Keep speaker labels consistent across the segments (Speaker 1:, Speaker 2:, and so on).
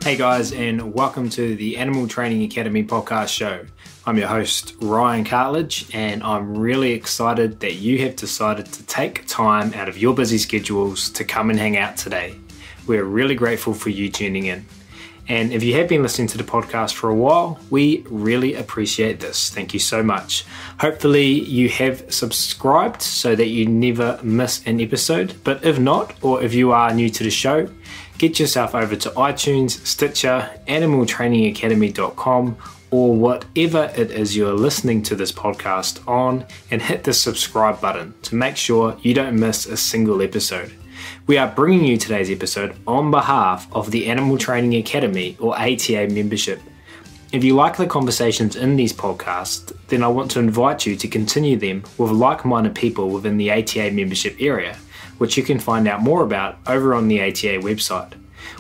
Speaker 1: Hey guys, and welcome to the Animal Training Academy podcast show. I'm your host, Ryan Cartledge, and I'm really excited that you have decided to take time out of your busy schedules to come and hang out today. We're really grateful for you tuning in. And if you have been listening to the podcast for a while, we really appreciate this. Thank you so much. Hopefully you have subscribed so that you never miss an episode. But if not, or if you are new to the show, get yourself over to iTunes, Stitcher, animaltrainingacademy.com, or whatever it is you're listening to this podcast on, and hit the subscribe button to make sure you don't miss a single episode. We are bringing you today's episode on behalf of the Animal Training Academy, or ATA membership. If you like the conversations in these podcasts, then I want to invite you to continue them with like-minded people within the ATA membership area, which you can find out more about over on the ATA website.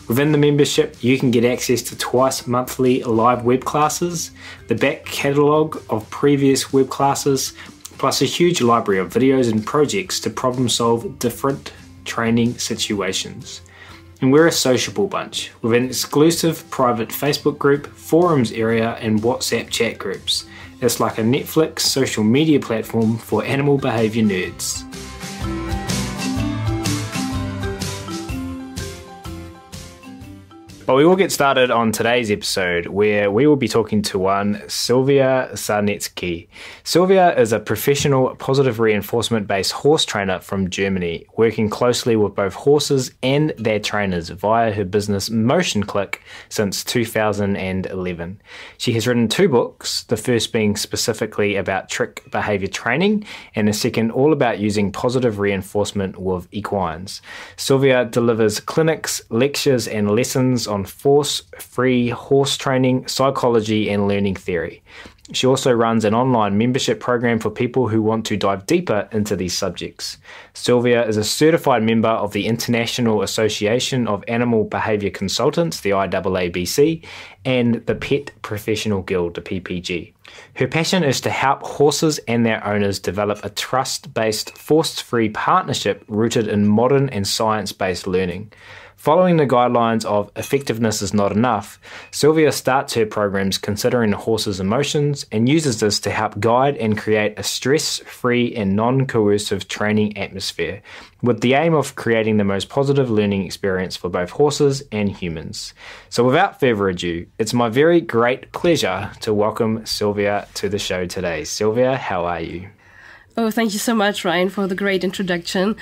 Speaker 1: Within the membership, you can get access to twice monthly live web classes, the back catalogue of previous web classes, plus a huge library of videos and projects to problem solve different training situations. And we're a sociable bunch with an exclusive private Facebook group, forums area, and WhatsApp chat groups. It's like a Netflix social media platform for animal behaviour nerds. But we will get started on today's episode, where we will be talking to one Sylvia Czarnecki. Sylvia is a professional positive reinforcement-based horse trainer from Germany, working closely with both horses and their trainers via her business Motion Click since 2011. She has written 2 books, the first being specifically about trick behaviour training, and the second all about using positive reinforcement with equines. Sylvia delivers clinics, lectures, and lessons on force-free horse training, psychology, and learning theory. She also runs an online membership program for people who want to dive deeper into these subjects. Sylvia is a certified member of the International Association of Animal Behaviour Consultants, the IAABC, and the Pet Professional Guild, the PPG. Her passion is to help horses and their owners develop a trust-based, force-free partnership rooted in modern and science-based learning. Following the guidelines of effectiveness is not enough, Sylvia starts her programs considering the horse's emotions and uses this to help guide and create a stress-free and non-coercive training atmosphere, with the aim of creating the most positive learning experience for both horses and humans. So without further ado, it's my very great pleasure to welcome Sylvia to the show today. Sylvia, how are you?
Speaker 2: Oh, thank you so much, Ryan, for the great introduction.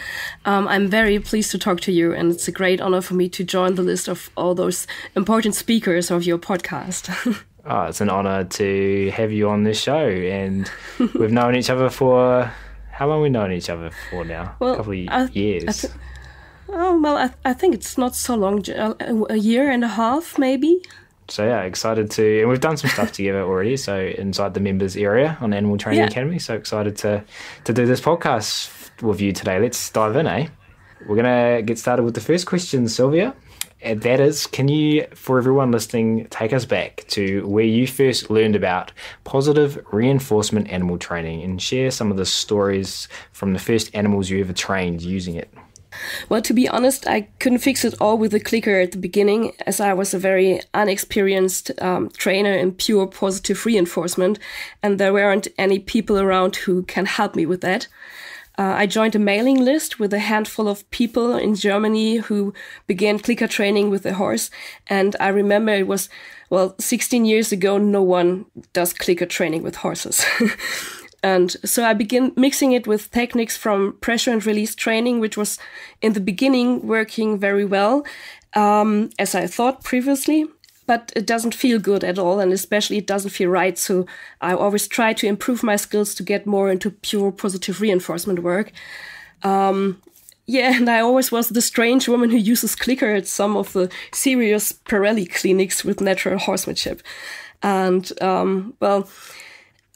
Speaker 2: I'm very pleased to talk to you, and it's a great honor for me to join the list of all those important speakers of your podcast.
Speaker 1: Oh, it's an honor to have you on this show, and we've known each other for... How long have we known each other for now?
Speaker 2: Well,
Speaker 1: a couple of years.
Speaker 2: I think it's not so long, a year and a half, maybe.
Speaker 1: So yeah, excited to, and we've done some stuff together already, so inside the members area on Animal Training Academy, so excited to do this podcast with you today. Let's dive in, eh? We're going to get started with the first question, Sylvia, and that is, can you, for everyone listening, take us back to where you first learned about positive reinforcement animal training and share some of the stories from the first animals you ever trained using it?
Speaker 2: Well, to be honest, I couldn't fix it all with a clicker at the beginning, as I was a very unexperienced trainer in pure positive reinforcement, and there weren't any people around who can help me with that. I joined a mailing list with a handful of people in Germany who began clicker training with a horse, and I remember it was, 16 years ago, no one does clicker training with horses. And so I began mixing it with techniques from pressure and release training, which was in the beginning working very well, as I thought previously, but it doesn't feel good at all. And especially it doesn't feel right. So I always try to improve my skills to get more into pure positive reinforcement work. And I always was the strange woman who uses clicker at some of the serious Pirelli clinics with natural horsemanship. And,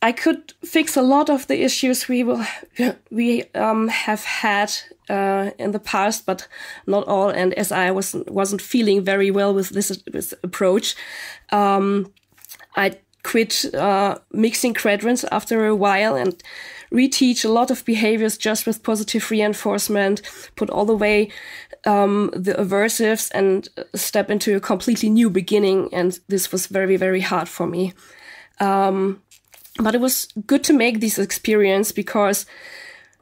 Speaker 2: I could fix a lot of the issues we have had in the past, but not all. And as I wasn't feeling very well with this approach, I quit mixing quadrants after a while and reteach a lot of behaviors just with positive reinforcement, put all the way the aversives and step into a completely new beginning. And this was very, very hard for me. But it was good to make this experience because,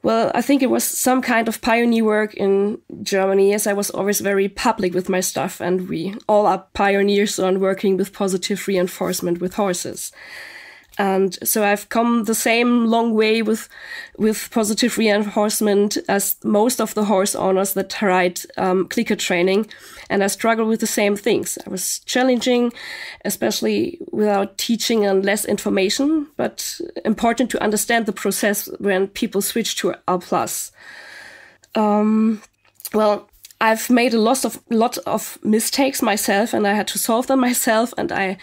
Speaker 2: well, I think it was some kind of pioneer work in Germany, as I was always very public with my stuff, and we all are pioneers on working with positive reinforcement with horses. And so I've come the same long way with positive reinforcement as most of the horse owners that ride clicker training. And I struggle with the same things. I was challenging, especially without teaching and less information, but important to understand the process when people switch to R+. Well, I've made a lot of mistakes myself, and I had to solve them myself, and I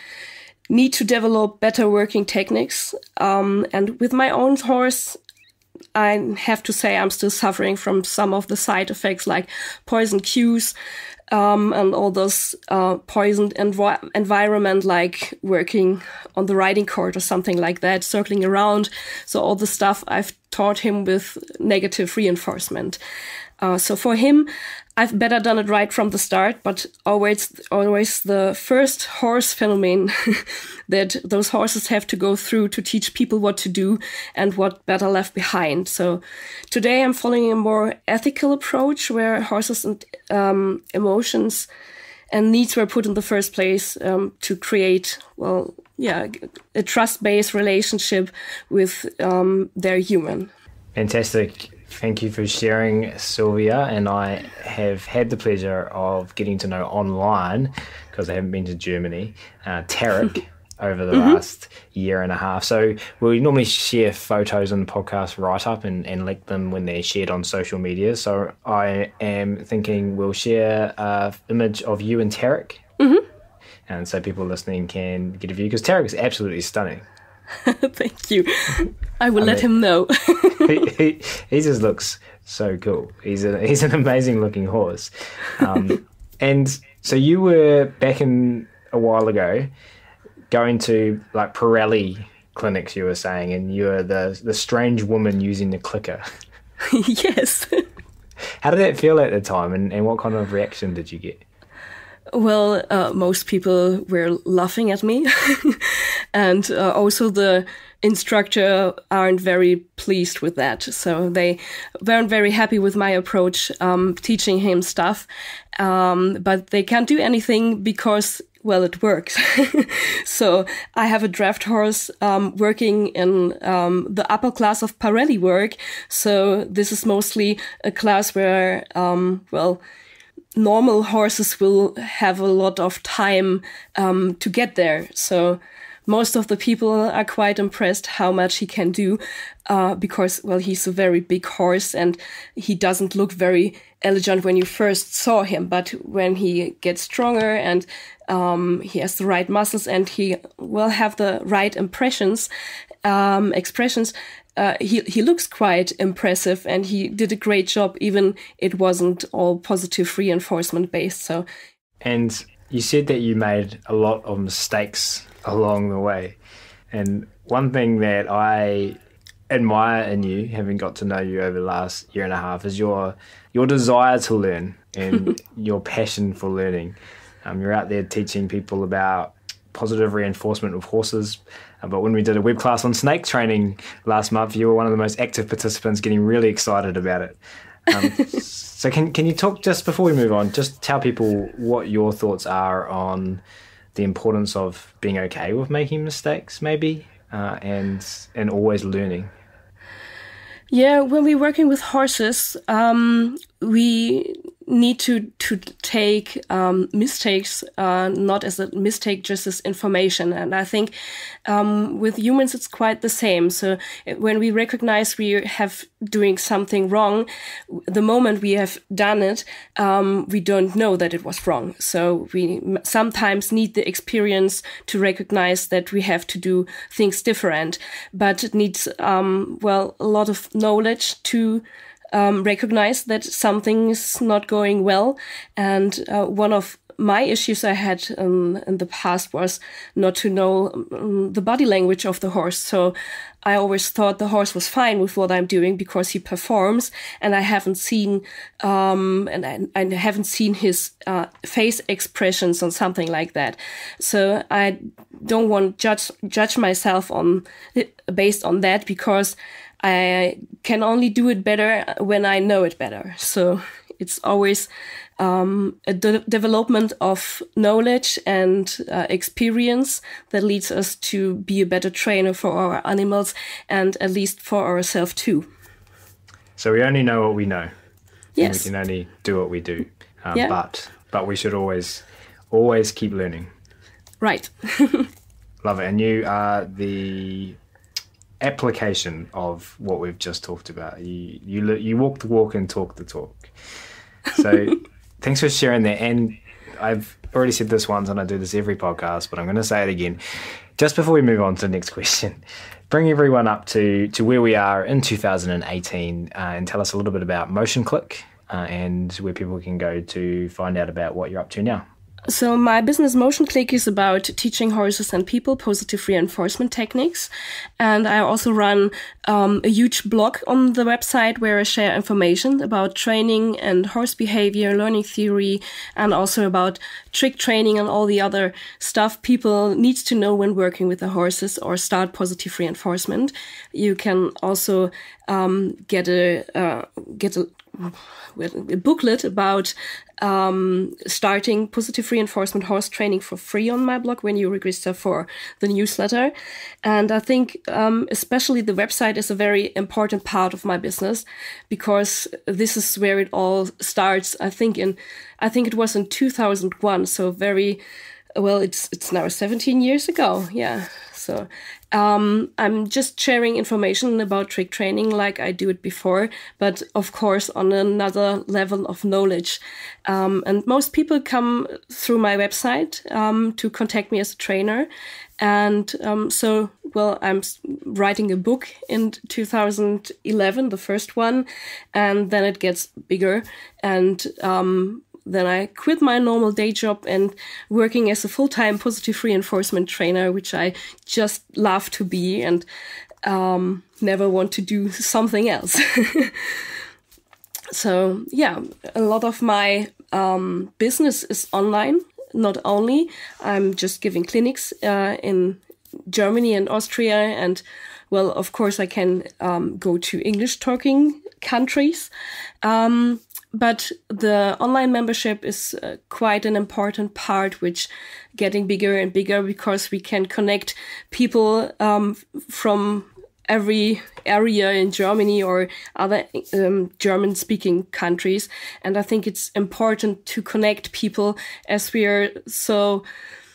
Speaker 2: need to develop better working techniques. And with my own horse, I have to say I'm still suffering from some of the side effects like poison cues and all those poisoned environment, like working on the riding court or something like that, circling around. So all the stuff I've taught him with negative reinforcement. So for him, I've better done it right from the start, but always the first horse phenomenon that those horses have to go through to teach people what to do and what better left behind. So today I'm following a more ethical approach where horses and emotions and needs were put in the first place to create, a trust-based relationship with their human.
Speaker 1: Fantastic. Thank you for sharing, Sylvia. And I have had the pleasure of getting to know online, because I haven't been to Germany, Tarek over the last year and a half. So we normally share photos on the podcast write-up and link them when they're shared on social media. So I am thinking we'll share an image of you and Tarek. And so people listening can get a view, because Tarek is absolutely stunning.
Speaker 2: Thank you. I will let him know.
Speaker 1: he just looks so cool. He's an amazing looking horse. And so you were back in a while ago going to like Pirelli clinics, you were saying, and you were the strange woman using the clicker.
Speaker 2: Yes.
Speaker 1: How did that feel at the time, and what kind of reaction did you get?
Speaker 2: Well, most people were laughing at me. And also the instructor aren't very pleased with that. So they weren't very happy with my approach, teaching him stuff. But they can't do anything because, well, it works. So I have a draft horse working in the upper class of Pirelli work. So this is mostly a class where, normal horses will have a lot of time to get there. So most of the people are quite impressed how much he can do because, well, he's a very big horse and he doesn't look very elegant when you first saw him. But when he gets stronger and he has the right muscles and he will have the right expressions, he looks quite impressive, and he did a great job, even it wasn't all positive reinforcement based. So,
Speaker 1: and you said that you made a lot of mistakes along the way, and one thing that I admire in you, having got to know you over the last year and a half, is your desire to learn and your passion for learning. You're out there teaching people about positive reinforcement of horses. But when we did a web class on snake training last month, you were one of the most active participants, getting really excited about it. So can you talk, just before we move on, just tell people what your thoughts are on the importance of being okay with making mistakes, maybe, and always learning?
Speaker 2: Yeah, when we're working with horses, we need to take mistakes not as a mistake, just as information. And I think with humans it's quite the same. So when we recognize we have doing something wrong, the moment we have done it, we don't know that it was wrong. So we sometimes need the experience to recognize that we have to do things different. But it needs a lot of knowledge to recognize that something's not going well. And one of my issues I had in the past was not to know the body language of the horse. So I always thought the horse was fine with what I'm doing because he performs, and I haven't seen I haven't seen his face expressions on something like that. So I don't want to judge myself based on that, because I can only do it better when I know it better. So it's always a development of knowledge and experience that leads us to be a better trainer for our animals, and at least for ourselves too.
Speaker 1: So we only know what we know.
Speaker 2: Yes.
Speaker 1: And we can only do what we do.
Speaker 2: Yeah.
Speaker 1: But we should always keep learning.
Speaker 2: Right.
Speaker 1: Love it. And you are the application of what we've just talked about. You walk the walk and talk the talk. So thanks for sharing that. And I've already said this once, and I do this every podcast, but I'm going to say it again. Just before we move on to the next question, bring everyone up to where we are in 2018 and tell us a little bit about Motion Click and where people can go to find out about what you're up to now.
Speaker 2: So my business Motion Click is about teaching horses and people positive reinforcement techniques. And I also run a huge blog on the website where I share information about training and horse behavior, learning theory, and also about trick training and all the other stuff people need to know when working with the horses or start positive reinforcement. You can also get a booklet about starting positive reinforcement horse training for free on my blog when you register for the newsletter. And I think especially the website is a very important part of my business, because this is where it all starts. I think it was in 2001, so it's now 17 years ago. Yeah. So I'm just sharing information about trick training like I do it before, but of course on another level of knowledge. And most people come through my website to contact me as a trainer. And I'm writing a book in 2011, the first one, and then it gets bigger. And then I quit my normal day job and working as a full-time positive reinforcement trainer, which I just love to be and never want to do something else. So yeah, a lot of my business is online. Not only I'm just giving clinics in Germany and Austria, and well, of course I can go to English-talking countries. But the online membership is quite an important part, which getting bigger and bigger, because we can connect people from every area in Germany or other German-speaking countries. And I think it's important to connect people, as we are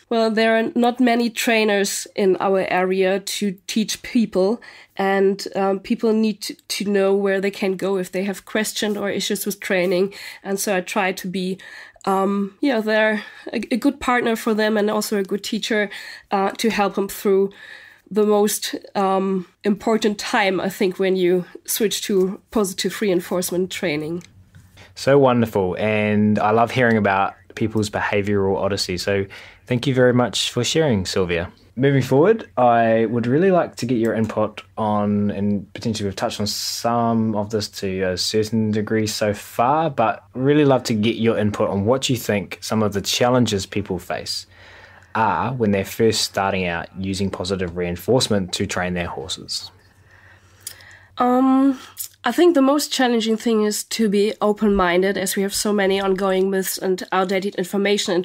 Speaker 2: there are not many trainers in our area to teach people, and people need to know where they can go if they have questions or issues with training. And so I try to be they're a good partner for them, and also a good teacher to help them through the most important time, I think, when you switch to positive reinforcement training.
Speaker 1: So wonderful. And I love hearing about people's behavioral odyssey. So thank you very much for sharing, Sylvia. Moving forward, I would really like to get your input on, and potentially we've touched on some of this to a certain degree so far, but really love to get your input on what you think some of the challenges people face are when they're first starting out using positive reinforcement to train their horses.
Speaker 2: I think the most challenging thing is to be open-minded, as we have so many ongoing myths and outdated information in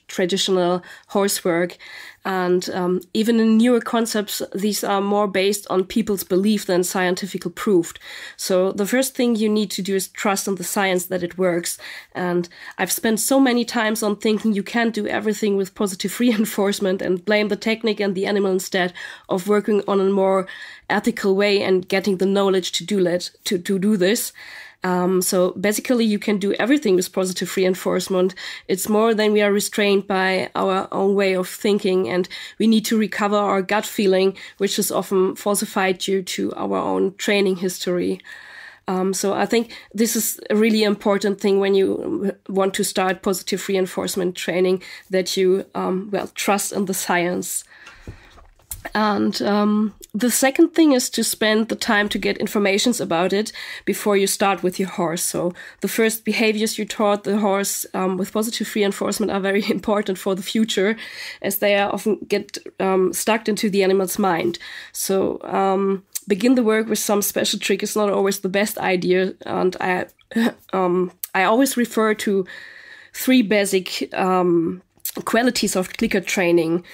Speaker 2: traditional horse work. And even in newer concepts, these are more based on people's belief than scientifically proved. So the first thing you need to do is trust in the science that it works. And I've spent so many times on thinking you can't do everything with positive reinforcement and blame the technique and the animal instead of working on a more ethical way and getting the knowledge to do this. So basically you can do everything with positive reinforcement. It's more than we are restrained by our own way of thinking, and we need to recover our gut feeling, which is often falsified due to our own training history. So I think this is a really important thing when you want to start positive reinforcement training, that you, trust in the science. And the second thing is to spend the time to get informations about it before you start with your horse. So the first behaviors you taught the horse with positive reinforcement are very important for the future, as they are often get stuck into the animal's mind. So begin the work with some special trick is not always the best idea. And I always refer to 3 basic qualities of clicker training.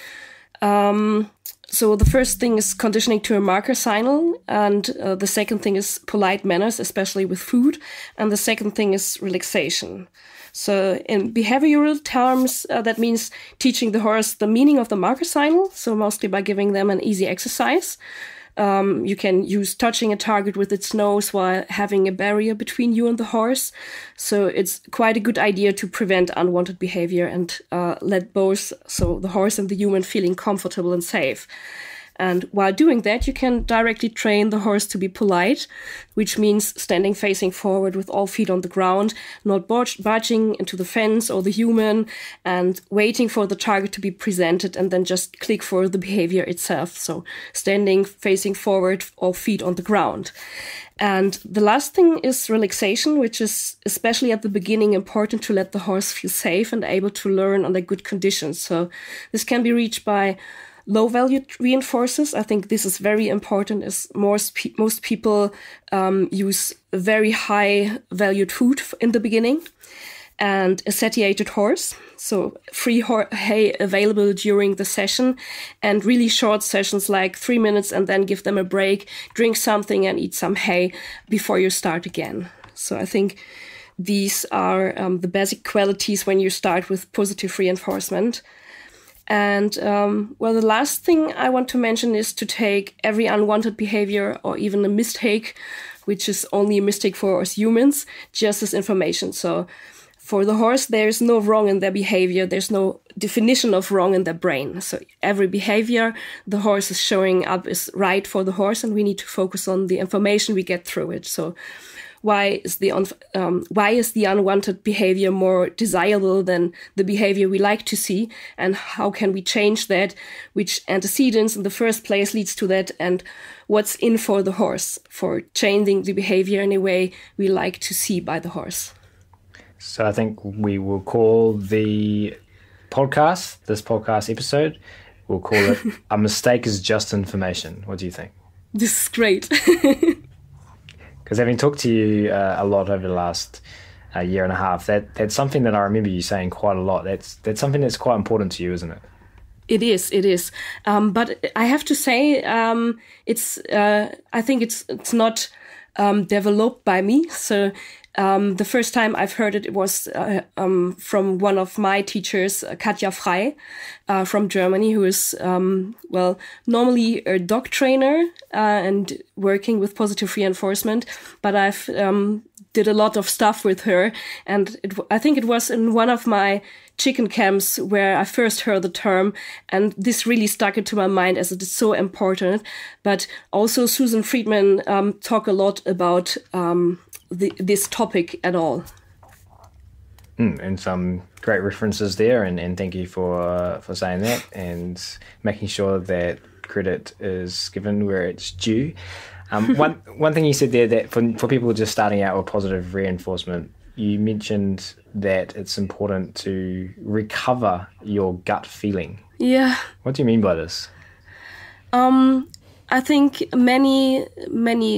Speaker 2: So the first thing is conditioning to a marker signal, and the second thing is polite manners, especially with food, and the second thing is relaxation. So in behavioral terms, that means teaching the horse the meaning of the marker signal, so mostly by giving them an easy exercise. You can use touching a target with its nose while having a barrier between you and the horse. So it's quite a good idea to prevent unwanted behavior and let both, so the horse and the human, feeling comfortable and safe. And while doing that, you can directly train the horse to be polite, which means standing facing forward with all feet on the ground, not barging into the fence or the human, and waiting for the target to be presented and then just click for the behavior itself. So standing facing forward, all feet on the ground. And the last thing is relaxation, which is especially at the beginning important to let the horse feel safe and able to learn under good conditions. So this can be reached by low-value reinforcers. I think this is very important, as most people use very high-valued food in the beginning, and a satiated horse, so free hay available during the session, and really short sessions like 3 minutes, and then give them a break, drink something and eat some hay before you start again. So I think these are the basic qualities when you start with positive reinforcement. And, the last thing I want to mention is to take every unwanted behavior or even a mistake, which is only a mistake for us humans, just as information. So for the horse, there's no wrong in their behavior. There's no definition of wrong in their brain. So every behavior the horse is showing up is right for the horse, and we need to focus on the information we get through it. So why is the unwanted behavior more desirable than the behavior we like to see, and how can we change that? Which antecedents in the first place leads to that, and what's in for the horse for changing the behavior in a way we like to see by the horse?
Speaker 1: So I think we will call this podcast episode, we'll call it "A Mistake is Just Information." What do you think?
Speaker 2: This is great.
Speaker 1: Because having talked to you a lot over the last year and a half, that's something that I remember you saying quite a lot. That's something that's quite important to you, isn't it?
Speaker 2: It is. But I have to say, I think it's not developed by me. So the first time I've heard it was from one of my teachers, Katja Frey, from Germany, who is, normally a dog trainer and working with positive reinforcement. But I've did a lot of stuff with her. And I think it was in one of my chicken camps where I first heard the term, and this really stuck into my mind as it is so important. But also Susan Friedman talk a lot about this topic at all.
Speaker 1: And some great references there, and thank you for saying that and making sure that credit is given where it's due. One thing you said there, that for people just starting out with positive reinforcement, you mentioned that it's important to recover your gut feeling.
Speaker 2: Yeah.
Speaker 1: What do you mean by this?
Speaker 2: I think many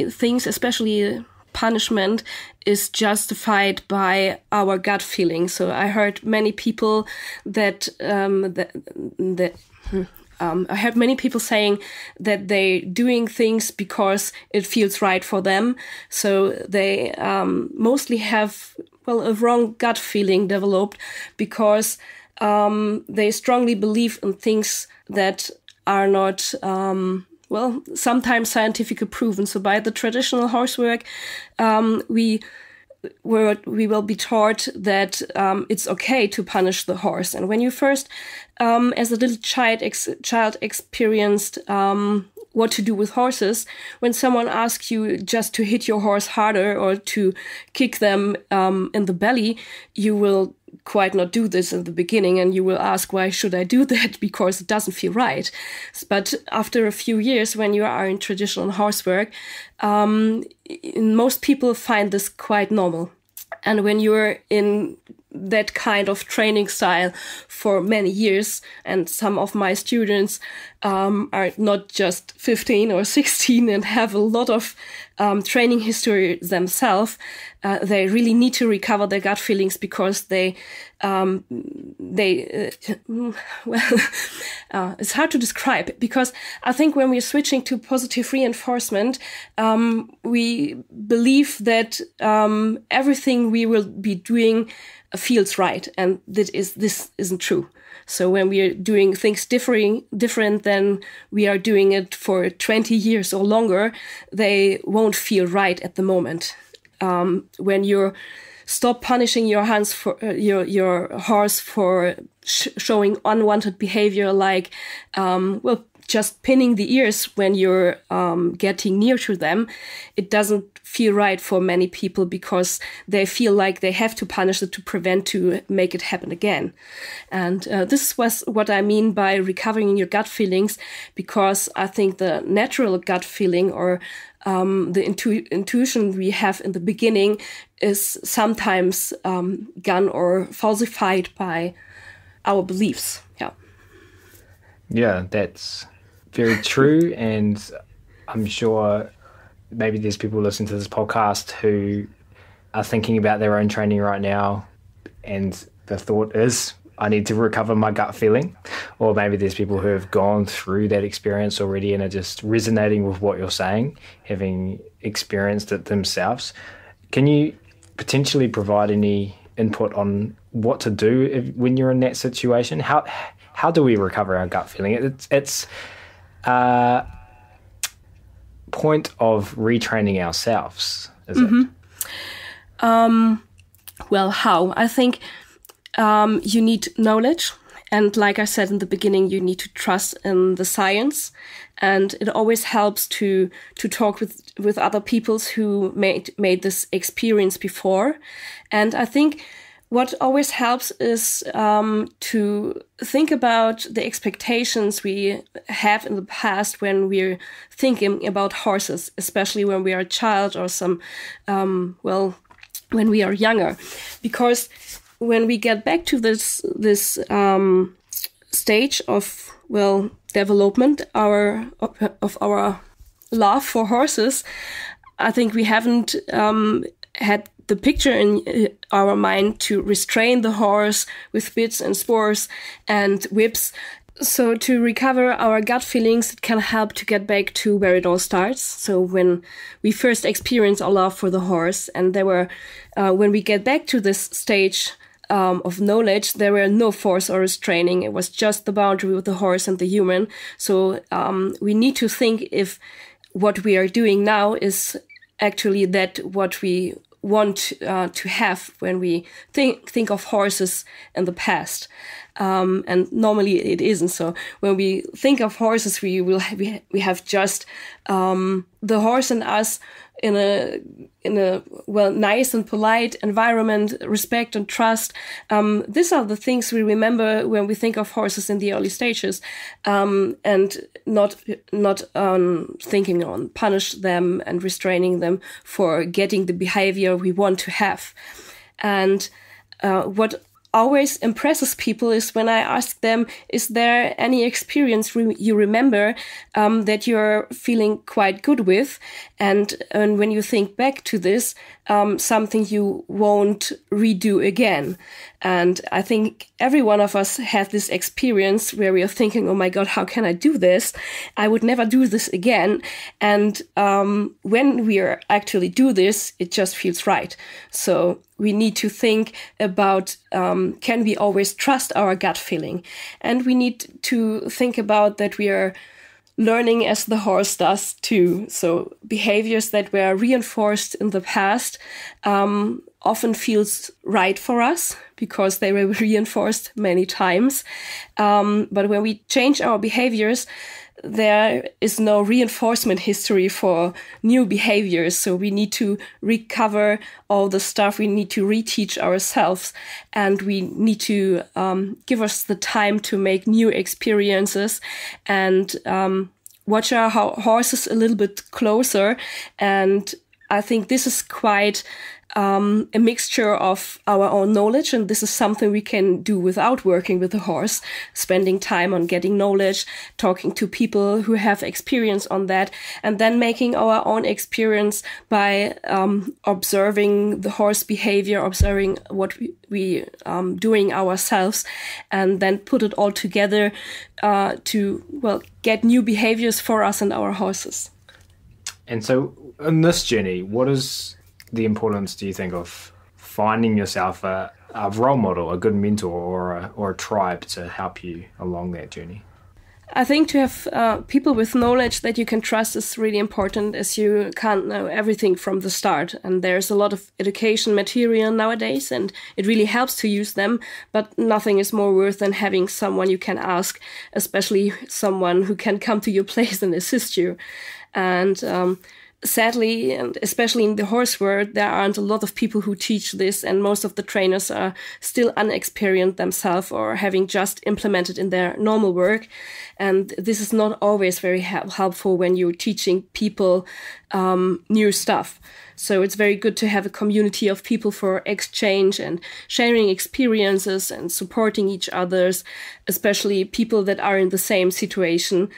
Speaker 2: things, especially punishment, is justified by our gut feeling. So I heard many people I heard many people saying that they're doing things because it feels right for them. So they mostly have a wrong gut feeling developed because they strongly believe in things that are not sometimes scientifically proven. So by the traditional horsework, we will be taught that it's okay to punish the horse. And when you first, as a little child, experienced what to do with horses, when someone asks you just to hit your horse harder or to kick them in the belly, you will quite not do this in the beginning, and you will ask, why should I do that? Because it doesn't feel right. But after a few years, when you are in traditional horsework, most people find this quite normal. And when you're in that kind of training style for many years, and some of my students are not just 15 or 16 and have a lot of training history themselves, they really need to recover their gut feelings, because it's hard to describe, because I think when we're switching to positive reinforcement, we believe that everything we will be doing feels right, and this isn't true. So when we are doing things different than we are doing it for 20 years or longer, they won't feel right at the moment. When you stop punishing your hands for your horse for showing unwanted behavior, like just pinning the ears when you're getting near to them, it doesn't feel right for many people, because they feel like they have to punish it to make it happen again. And this was what I mean by recovering your gut feelings, because I think the natural gut feeling, or the intuition we have in the beginning, is sometimes gone or falsified by our beliefs.
Speaker 1: Yeah, that's very true. And I'm sure maybe there's people listening to this podcast who are thinking about their own training right now, and the thought is, I need to recover my gut feeling. Or maybe there's people who have gone through that experience already and are just resonating with what you're saying, having experienced it themselves. Can you potentially provide any input on what to do when you're in that situation? How do we recover our gut feeling? It's a point of retraining ourselves, is it?
Speaker 2: Well, how? I think you need knowledge. And like I said in the beginning, you need to trust in the science. And it always helps to talk with other people who made this experience before. And I think what always helps is to think about the expectations we have in the past when we're thinking about horses, especially when we are a child or when we are younger. Because when we get back to this stage of development of our love for horses, I think we haven't had the picture in our mind to restrain the horse with bits and spurs and whips. So to recover our gut feelings, it can help to get back to where it all starts. So when we first experience our love for the horse, and when we get back to this stage of knowledge, there were no force or restraining. It was just the boundary with the horse and the human. So we need to think if what we are doing now is actually that what we want to have when we think of horses in the past. And normally it isn't. So when we think of horses, we have just the horse and us in a nice and polite environment, respect and trust. These are the things we remember when we think of horses in the early stages, and not thinking on punish them and restraining them for getting the behavior we want to have. And what always impresses people is when I ask them, is there any experience you remember that you're feeling quite good with? And when you think back to this, something you won't redo again. And I think every one of us has this experience where we are thinking, oh my God, how can I do this? I would never do this again. And when we are actually do this, it just feels right. So we need to think about, can we always trust our gut feeling? And we need to think about that we are learning as the horse does too. So behaviors that were reinforced in the past often feels right for us because they were reinforced many times. But when we change our behaviors, there is no reinforcement history for new behaviors. So we need to recover all the stuff. We need to reteach ourselves, and we need to give us the time to make new experiences and watch our horses a little bit closer. And I think this is quite a mixture of our own knowledge, and this is something we can do without working with the horse, spending time on getting knowledge, talking to people who have experience on that, and then making our own experience by observing the horse behavior, observing what we doing ourselves, and then put it all together to get new behaviors for us and our horses.
Speaker 1: And so in this journey, what is the importance, do you think, of finding yourself a role model, a good mentor, or a tribe to help you along that journey?
Speaker 2: I think to have people with knowledge that you can trust is really important, as you can't know everything from the start. And there's a lot of education material nowadays, and it really helps to use them. But nothing is more worth than having someone you can ask, especially someone who can come to your place and assist you. And sadly, and especially in the horse world, there aren't a lot of people who teach this, and most of the trainers are still unexperienced themselves or having just implemented in their normal work. And this is not always very helpful when you're teaching people new stuff. So it's very good to have a community of people for exchange and sharing experiences and supporting each others, especially people that are in the same situation.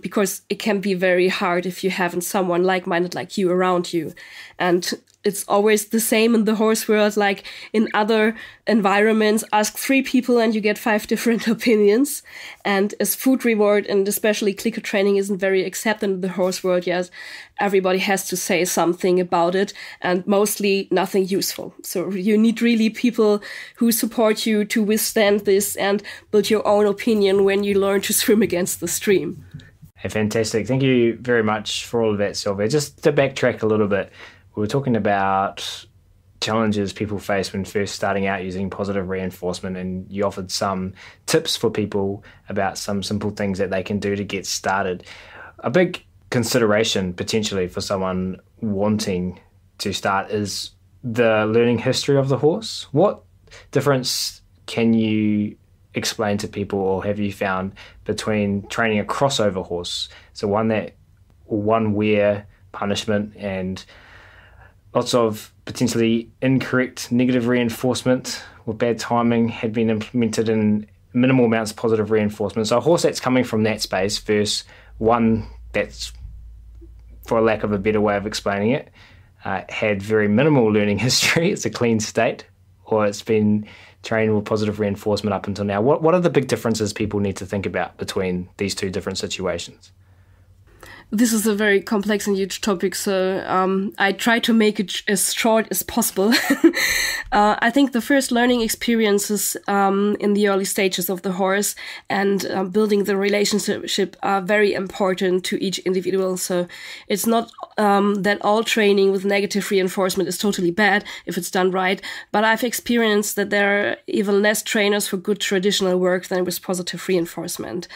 Speaker 2: Because it can be very hard if you haven't someone like-minded like you around you. And it's always the same in the horse world, like in other environments, ask 3 people and you get 5 different opinions. And as food reward, and especially clicker training, isn't very accepted in the horse world yet, everybody has to say something about it, and mostly nothing useful. So you need really people who support you to withstand this and build your own opinion when you learn to swim against the stream.
Speaker 1: Hey, fantastic. Thank you very much for all of that, Sylvia. Just to backtrack a little bit, we were talking about challenges people face when first starting out using positive reinforcement, and you offered some tips for people about some simple things that they can do to get started. A big consideration potentially for someone wanting to start is the learning history of the horse. What difference can you explain to people, or have you found, between training a crossover horse, so one where punishment and lots of potentially incorrect negative reinforcement or bad timing had been implemented in minimal amounts of positive reinforcement? So a horse that's coming from that space versus one that's, for lack of a better way of explaining it, had very minimal learning history, it's a clean state, or it's been trained with positive reinforcement up until now. What are the big differences people need to think about between these two different situations?
Speaker 2: This is a very complex and huge topic, so I try to make it as short as possible. I think the first learning experiences in the early stages of the horse and building the relationship are very important to each individual. So it's not that all training with negative reinforcement is totally bad if it's done right, but I've experienced that there are even less trainers for good traditional work than with positive reinforcement.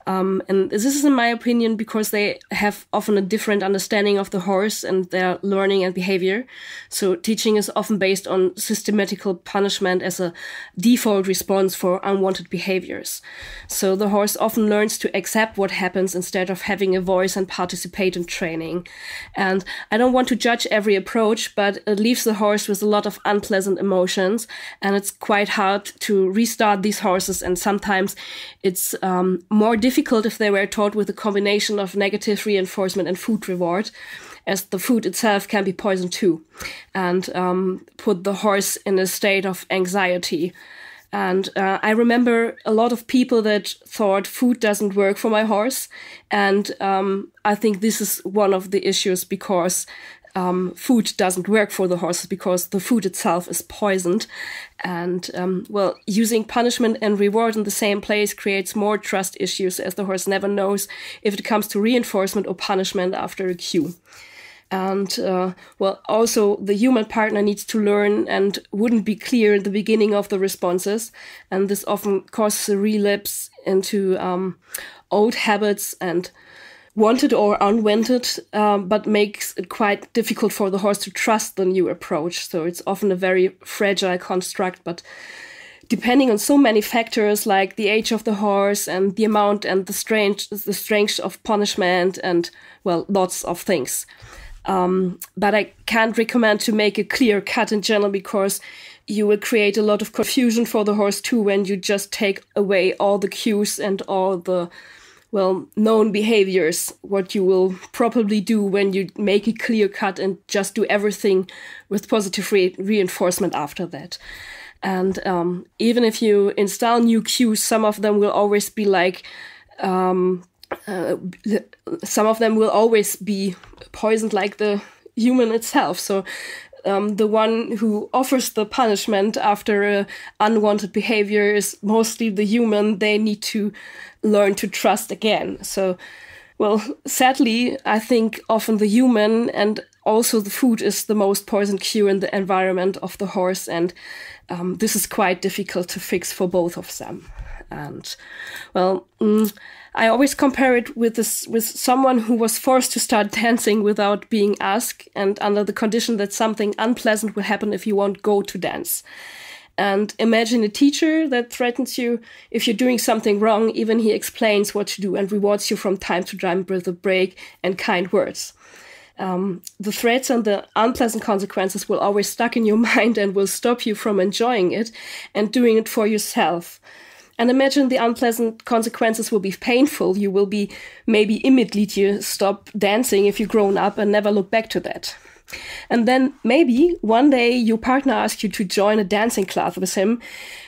Speaker 2: And this is, in my opinion, because they have often a different understanding of the horse and their learning and behavior. So teaching is often based on systematical punishment as a default response for unwanted behaviors. So the horse often learns to accept what happens instead of having a voice and participate in training. And I don't want to judge every approach, but it leaves the horse with a lot of unpleasant emotions, and it's quite hard to restart these horses, and sometimes it's more difficult if they were taught with a combination of negative reinforcement and food reward, as the food itself can be poison too, and put the horse in a state of anxiety. And I remember a lot of people that thought food doesn't work for my horse, and I think this is one of the issues, because food doesn't work for the horses because the food itself is poisoned. And, using punishment and reward in the same place creates more trust issues, as the horse never knows if it comes to reinforcement or punishment after a cue. And, also the human partner needs to learn and wouldn't be clear in the beginning of the responses. And this often causes a relapse into old habits and wanted or unwanted, but makes it quite difficult for the horse to trust the new approach. So it's often a very fragile construct, but depending on so many factors like the age of the horse and the amount and the strength of punishment and, well, lots of things. But I can't recommend to make a clear cut in general, because you will create a lot of confusion for the horse too when you just take away all the cues and all the, well, known behaviors, what you will probably do when you make a clear cut and just do everything with positive reinforcement after that. And even if you install new cues, some of them will always be like, some of them will always be poisoned like the human itself. So the one who offers the punishment after unwanted behavior is mostly the human. They need to learn to trust again. So, well, sadly, I think often the human and also the food is the most poisoned cue in the environment of the horse. And this is quite difficult to fix for both of them. And, well, I always compare it with someone who was forced to start dancing without being asked and under the condition that something unpleasant will happen if you won't go to dance. And imagine a teacher that threatens you if you're doing something wrong. Even he explains what to do and rewards you from time to time with a break and kind words. The threats and the unpleasant consequences will always stuck in your mind and will stop you from enjoying it and doing it for yourself. And imagine the unpleasant consequences will be painful. You will be maybe immediately stop dancing if you've grown up and never look back to that. And then maybe one day your partner asks you to join a dancing class with him.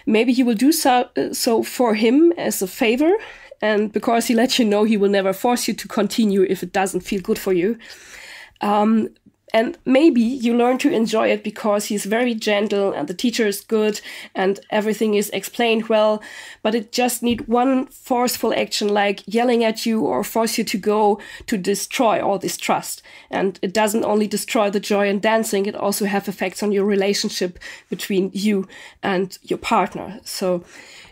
Speaker 2: Maybe you will do so for him as a favor. And because he lets you know he will never force you to continue if it doesn't feel good for you. And maybe you learn to enjoy it because he's very gentle and the teacher is good and everything is explained well, but it just needs one forceful action like yelling at you or force you to go to destroy all this trust. And it doesn't only destroy the joy in dancing, it also have effects on your relationship between you and your partner. So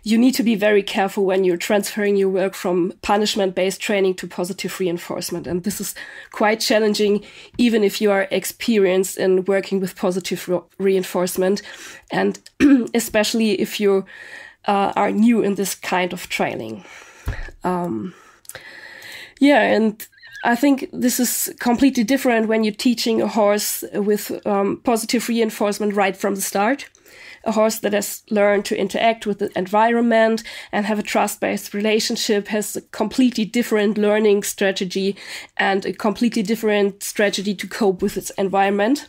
Speaker 2: you need to be very careful when you're transferring your work from punishment-based training to positive reinforcement. And this is quite challenging, even if you are experienced in working with positive reinforcement, and especially if you are new in this kind of training. And I think this is completely different when you're teaching a horse with positive reinforcement right from the start. A horse that has learned to interact with the environment and have a trust-based relationship has a completely different learning strategy and a completely different strategy to cope with its environment.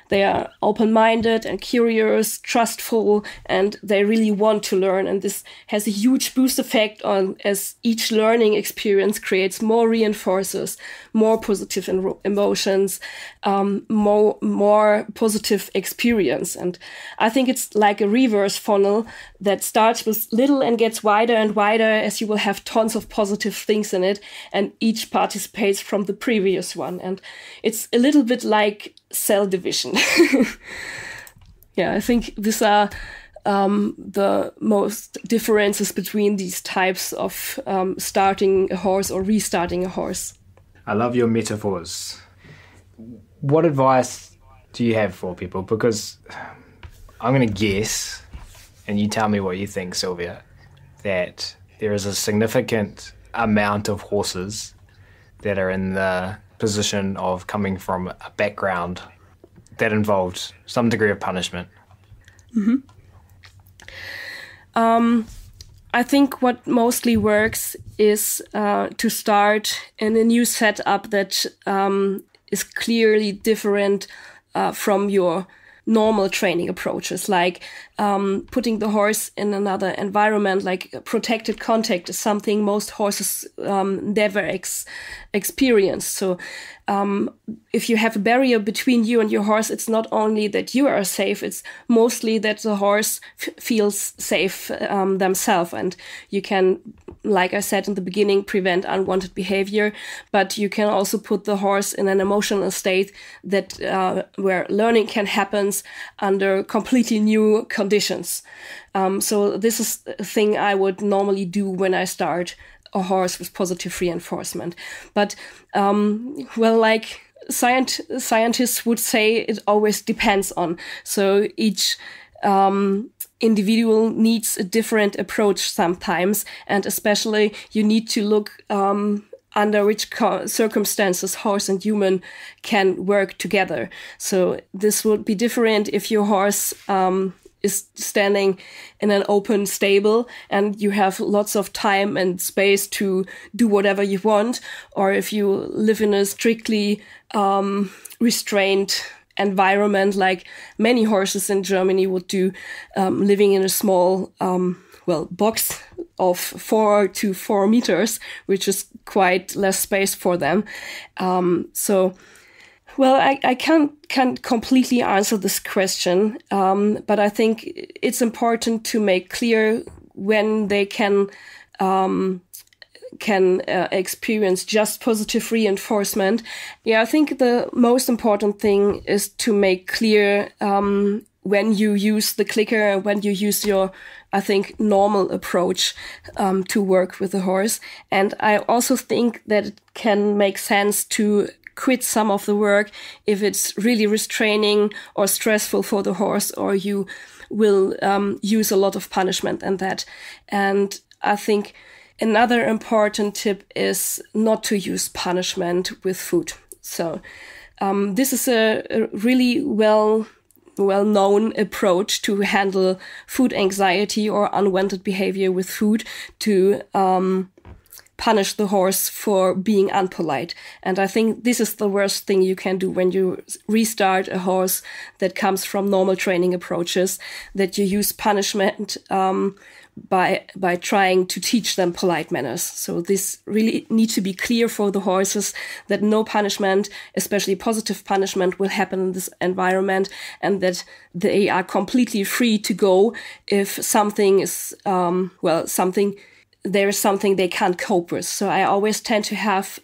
Speaker 2: They are open-minded and curious, trustful, and they really want to learn. And this has a huge boost effect on as each learning experience creates more reinforcers, more positive emotions, more positive experience. And I think it's like a reverse funnel that starts with little and gets wider and wider as you will have tons of positive things in it, and each participates from the previous one. And it's a little bit like cell division. Yeah, I think these are the most differences between these types of starting a horse or restarting a horse.
Speaker 1: I love your metaphors. What advice do you have for people? Because I'm going to guess, and you tell me what you think, Sylvia, that there is a significant amount of horses that are in the position of coming from a background that involved some degree of punishment.
Speaker 2: Mm-hmm. I think what mostly works is to start in a new setup that is clearly different from your normal training approaches, like putting the horse in another environment, like protected contact is something most horses never experience. So if you have a barrier between you and your horse, it's not only that you are safe, it's mostly that the horse feels safe themselves. And you can, like I said in the beginning, prevent unwanted behavior, but you can also put the horse in an emotional state that where learning can happen under completely new conditions. So this is a thing I would normally do when I start a horse with positive reinforcement. But, like scientists would say, it always depends on. So each individual needs a different approach sometimes. And especially you need to look under which circumstances horse and human can work together. So this would be different if your horse is standing in an open stable and you have lots of time and space to do whatever you want, or if you live in a strictly restrained environment like many horses in Germany would do, living in a small box of 4 to 4 meters, which is quite less space for them. I can't completely answer this question, but I think it's important to make clear when they can experience just positive reinforcement. Yeah, I think the most important thing is to make clear when you use the clicker, when you use your, I think, normal approach to work with the horse. And I also think that it can make sense to quit some of the work if it's really restraining or stressful for the horse, or you will use a lot of punishment and that. And I think another important tip is not to use punishment with food. So this is a really well-known approach to handle food anxiety or unwanted behavior with food, to punish the horse for being unpolite. And I think this is the worst thing you can do when you restart a horse that comes from normal training approaches, that you use punishment by trying to teach them polite manners. So this really needs to be clear for the horses, that no punishment, especially positive punishment, will happen in this environment, and that they are completely free to go if something is, there is something they can't cope with. So I always tend to have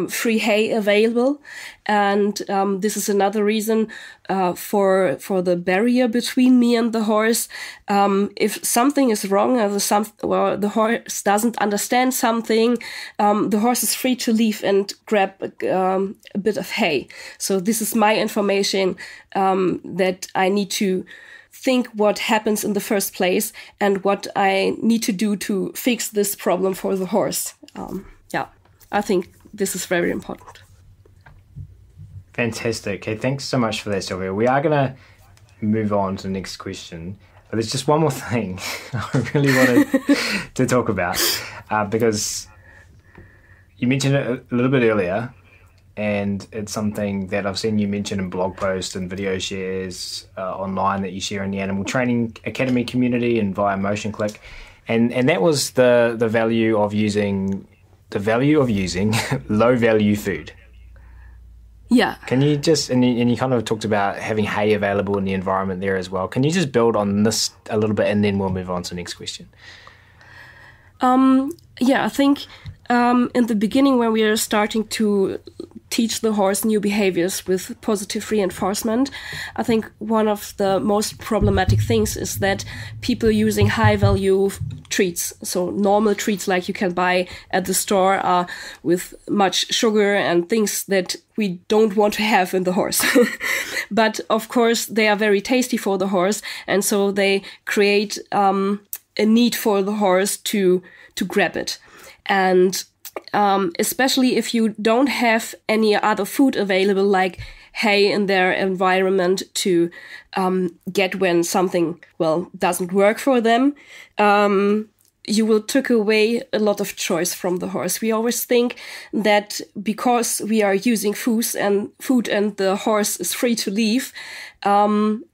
Speaker 2: free hay available. And this is another reason for the barrier between me and the horse. If something is wrong, or the horse doesn't understand something, the horse is free to leave and grab a bit of hay. So this is my information that I need to think what happens in the first place and what I need to do to fix this problem for the horse. I think this is very important.
Speaker 1: Fantastic. Okay, thanks so much for that, Sylvia. We are going to move on to the next question, but there's just one more thing I really wanted to talk about, because you mentioned it a little bit earlier, and it's something that I've seen you mention in blog posts and video shares online that you share in the Animal Training Academy community and via Motion Click, and that was the value of using low value food.
Speaker 2: Yeah.
Speaker 1: Can you just, and you kind of talked about having hay available in the environment there as well. Can you just build on this a little bit, and then we'll move on to the next question?
Speaker 2: I think in the beginning, when we are starting to teach the horse new behaviors with positive reinforcement, I think one of the most problematic things is that people using high value treats, so normal treats like you can buy at the store, are with much sugar and things that we don't want to have in the horse. But of course, they are very tasty for the horse, and so they create a need for the horse to grab it. And especially if you don't have any other food available, like hay in their environment to get when something, doesn't work for them, you will take away a lot of choice from the horse. We always think that because we are using food and the horse is free to leave,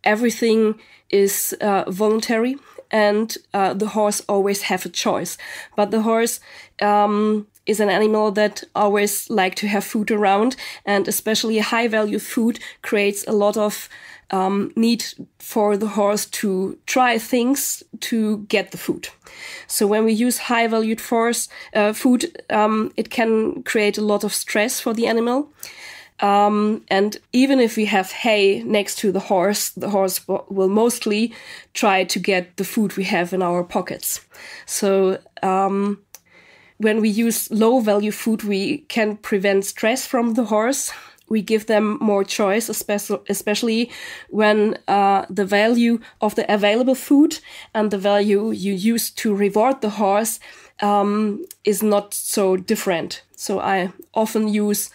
Speaker 2: everything is voluntary, and the horse always have a choice. But the horse is an animal that always like to have food around, and especially high value food creates a lot of need for the horse to try things to get the food. So when we use high valued food, it can create a lot of stress for the animal. And even if we have hay next to the horse will mostly try to get the food we have in our pockets. So when we use low value food, we can prevent stress from the horse. We give them more choice, especially when the value of the available food and the value you use to reward the horse is not so different. So I often use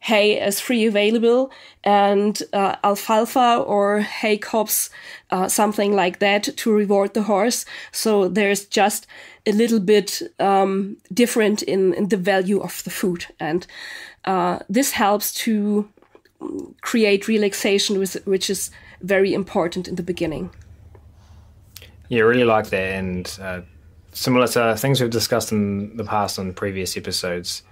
Speaker 2: hay as free available, and alfalfa or hay cobs, something like that, to reward the horse. So there's just a little bit different in the value of the food. And this helps to create relaxation, which is very important in the beginning.
Speaker 1: Yeah, I really like that. And similar to things we've discussed in the past on previous episodes,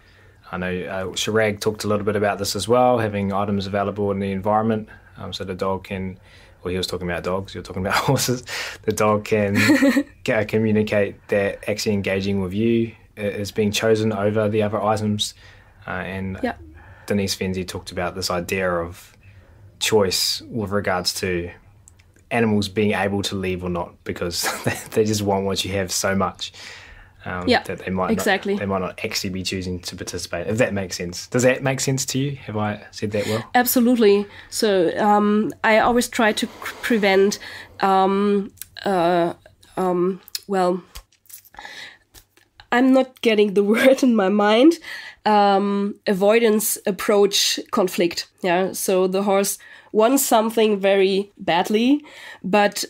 Speaker 1: I know Chirag talked a little bit about this as well, having items available in the environment. So the dog can, well, he was talking about dogs, you're talking about horses. The dog can communicate that actually engaging with you is being chosen over the other items. And Denise Fenzi talked about this idea of choice with regards to animals being able to leave or not, because they just want what you have so much. That they might not actually be choosing to participate, if that makes sense. Does that make sense to you? Have I said that well?
Speaker 2: Absolutely. So I always try to prevent, I'm not getting the word in my mind, avoidance approach conflict. Yeah. So the horse wants something very badly, but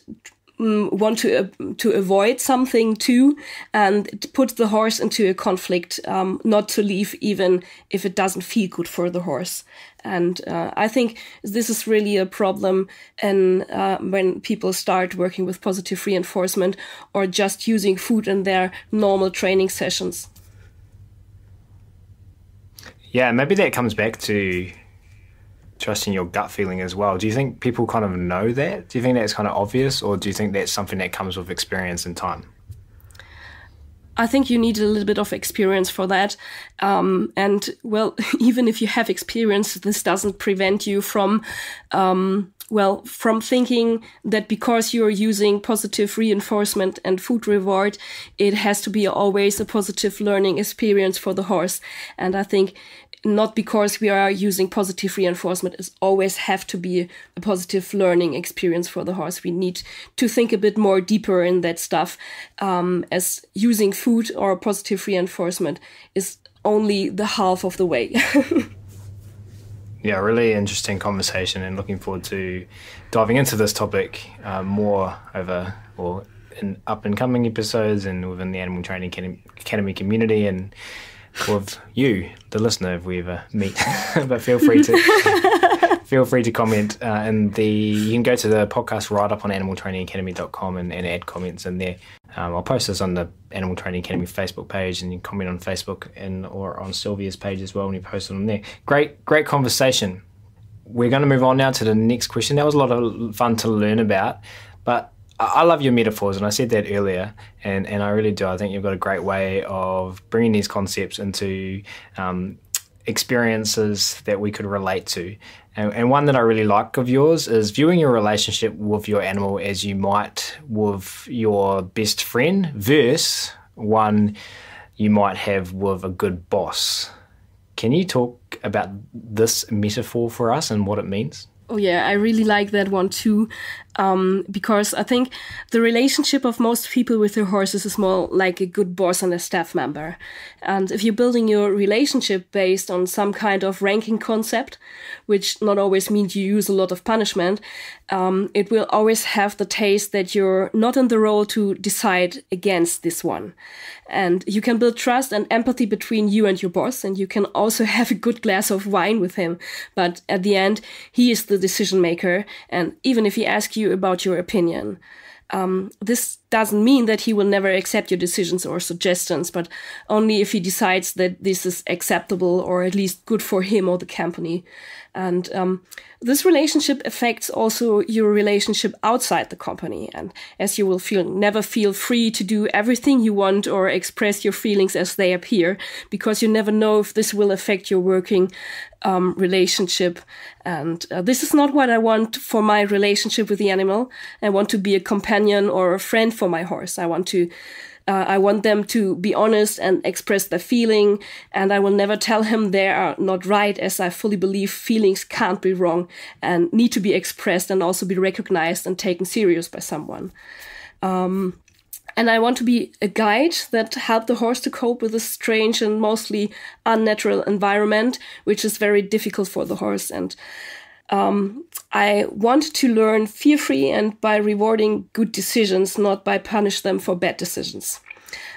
Speaker 2: want to avoid something too, and it puts the horse into a conflict, not to leave even if it doesn't feel good for the horse. And I think this is really a problem when people start working with positive reinforcement or just using food in their normal training sessions.
Speaker 1: Yeah, maybe that comes back to trusting your gut feeling as well. Do you think people kind of know that? Do you think that's kind of obvious, or do you think that's something that comes with experience and time?
Speaker 2: I think you need a little bit of experience for that. And well, even if you have experience, this doesn't prevent you from thinking that because you're using positive reinforcement and food reward, it has to be always a positive learning experience for the horse. And I think not because we are using positive reinforcement is always have to be a positive learning experience for the horse. We need to think a bit more deeper in that stuff, as using food or positive reinforcement is only the half of the way.
Speaker 1: Yeah, really interesting conversation, and looking forward to diving into this topic more in up and coming episodes and within the Animal Training Academy community, and with you, the listener, if we ever meet. But feel free to comment. You can go to the podcast right up on animaltrainingacademy.com and add comments in there. I'll post this on the Animal Training Academy Facebook page, and you can comment on Facebook or on Sylvia's page as well when you post it on there. Great conversation. We're going to move on now to the next question. That was a lot of fun to learn about, but I love your metaphors, and I said that earlier, and I really do. I think you've got a great way of bringing these concepts into experiences that we could relate to. And one that I really like of yours is viewing your relationship with your animal as you might with your best friend versus one you might have with a good boss. Can you talk about this metaphor for us and what it means?
Speaker 2: Oh yeah, I really like that one too, because I think the relationship of most people with their horses is more like a good boss and a staff member. And if you're building your relationship based on some kind of ranking concept, which not always means you use a lot of punishment, it will always have the taste that you're not in the role to decide against this one. And you can build trust and empathy between you and your boss, and you can also have a good glass of wine with him. But at the end, he is the decision maker, and even if he asks you about your opinion, this doesn't mean that he will never accept your decisions or suggestions, but only if he decides that this is acceptable or at least good for him or the company. And this relationship affects also your relationship outside the company. And as you will never feel free to do everything you want or express your feelings as they appear, because you never know if this will affect your working relationship. And this is not what I want for my relationship with the animal. I want to be a companion or a friend for my horse. I want them to be honest and express their feeling, and I will never tell him they are not right, as I fully believe feelings can't be wrong and need to be expressed and also be recognized and taken serious by someone. And I want to be a guide that help the horse to cope with a strange and mostly unnatural environment, which is very difficult for the horse. And I want to learn fear-free and by rewarding good decisions, not by punish them for bad decisions.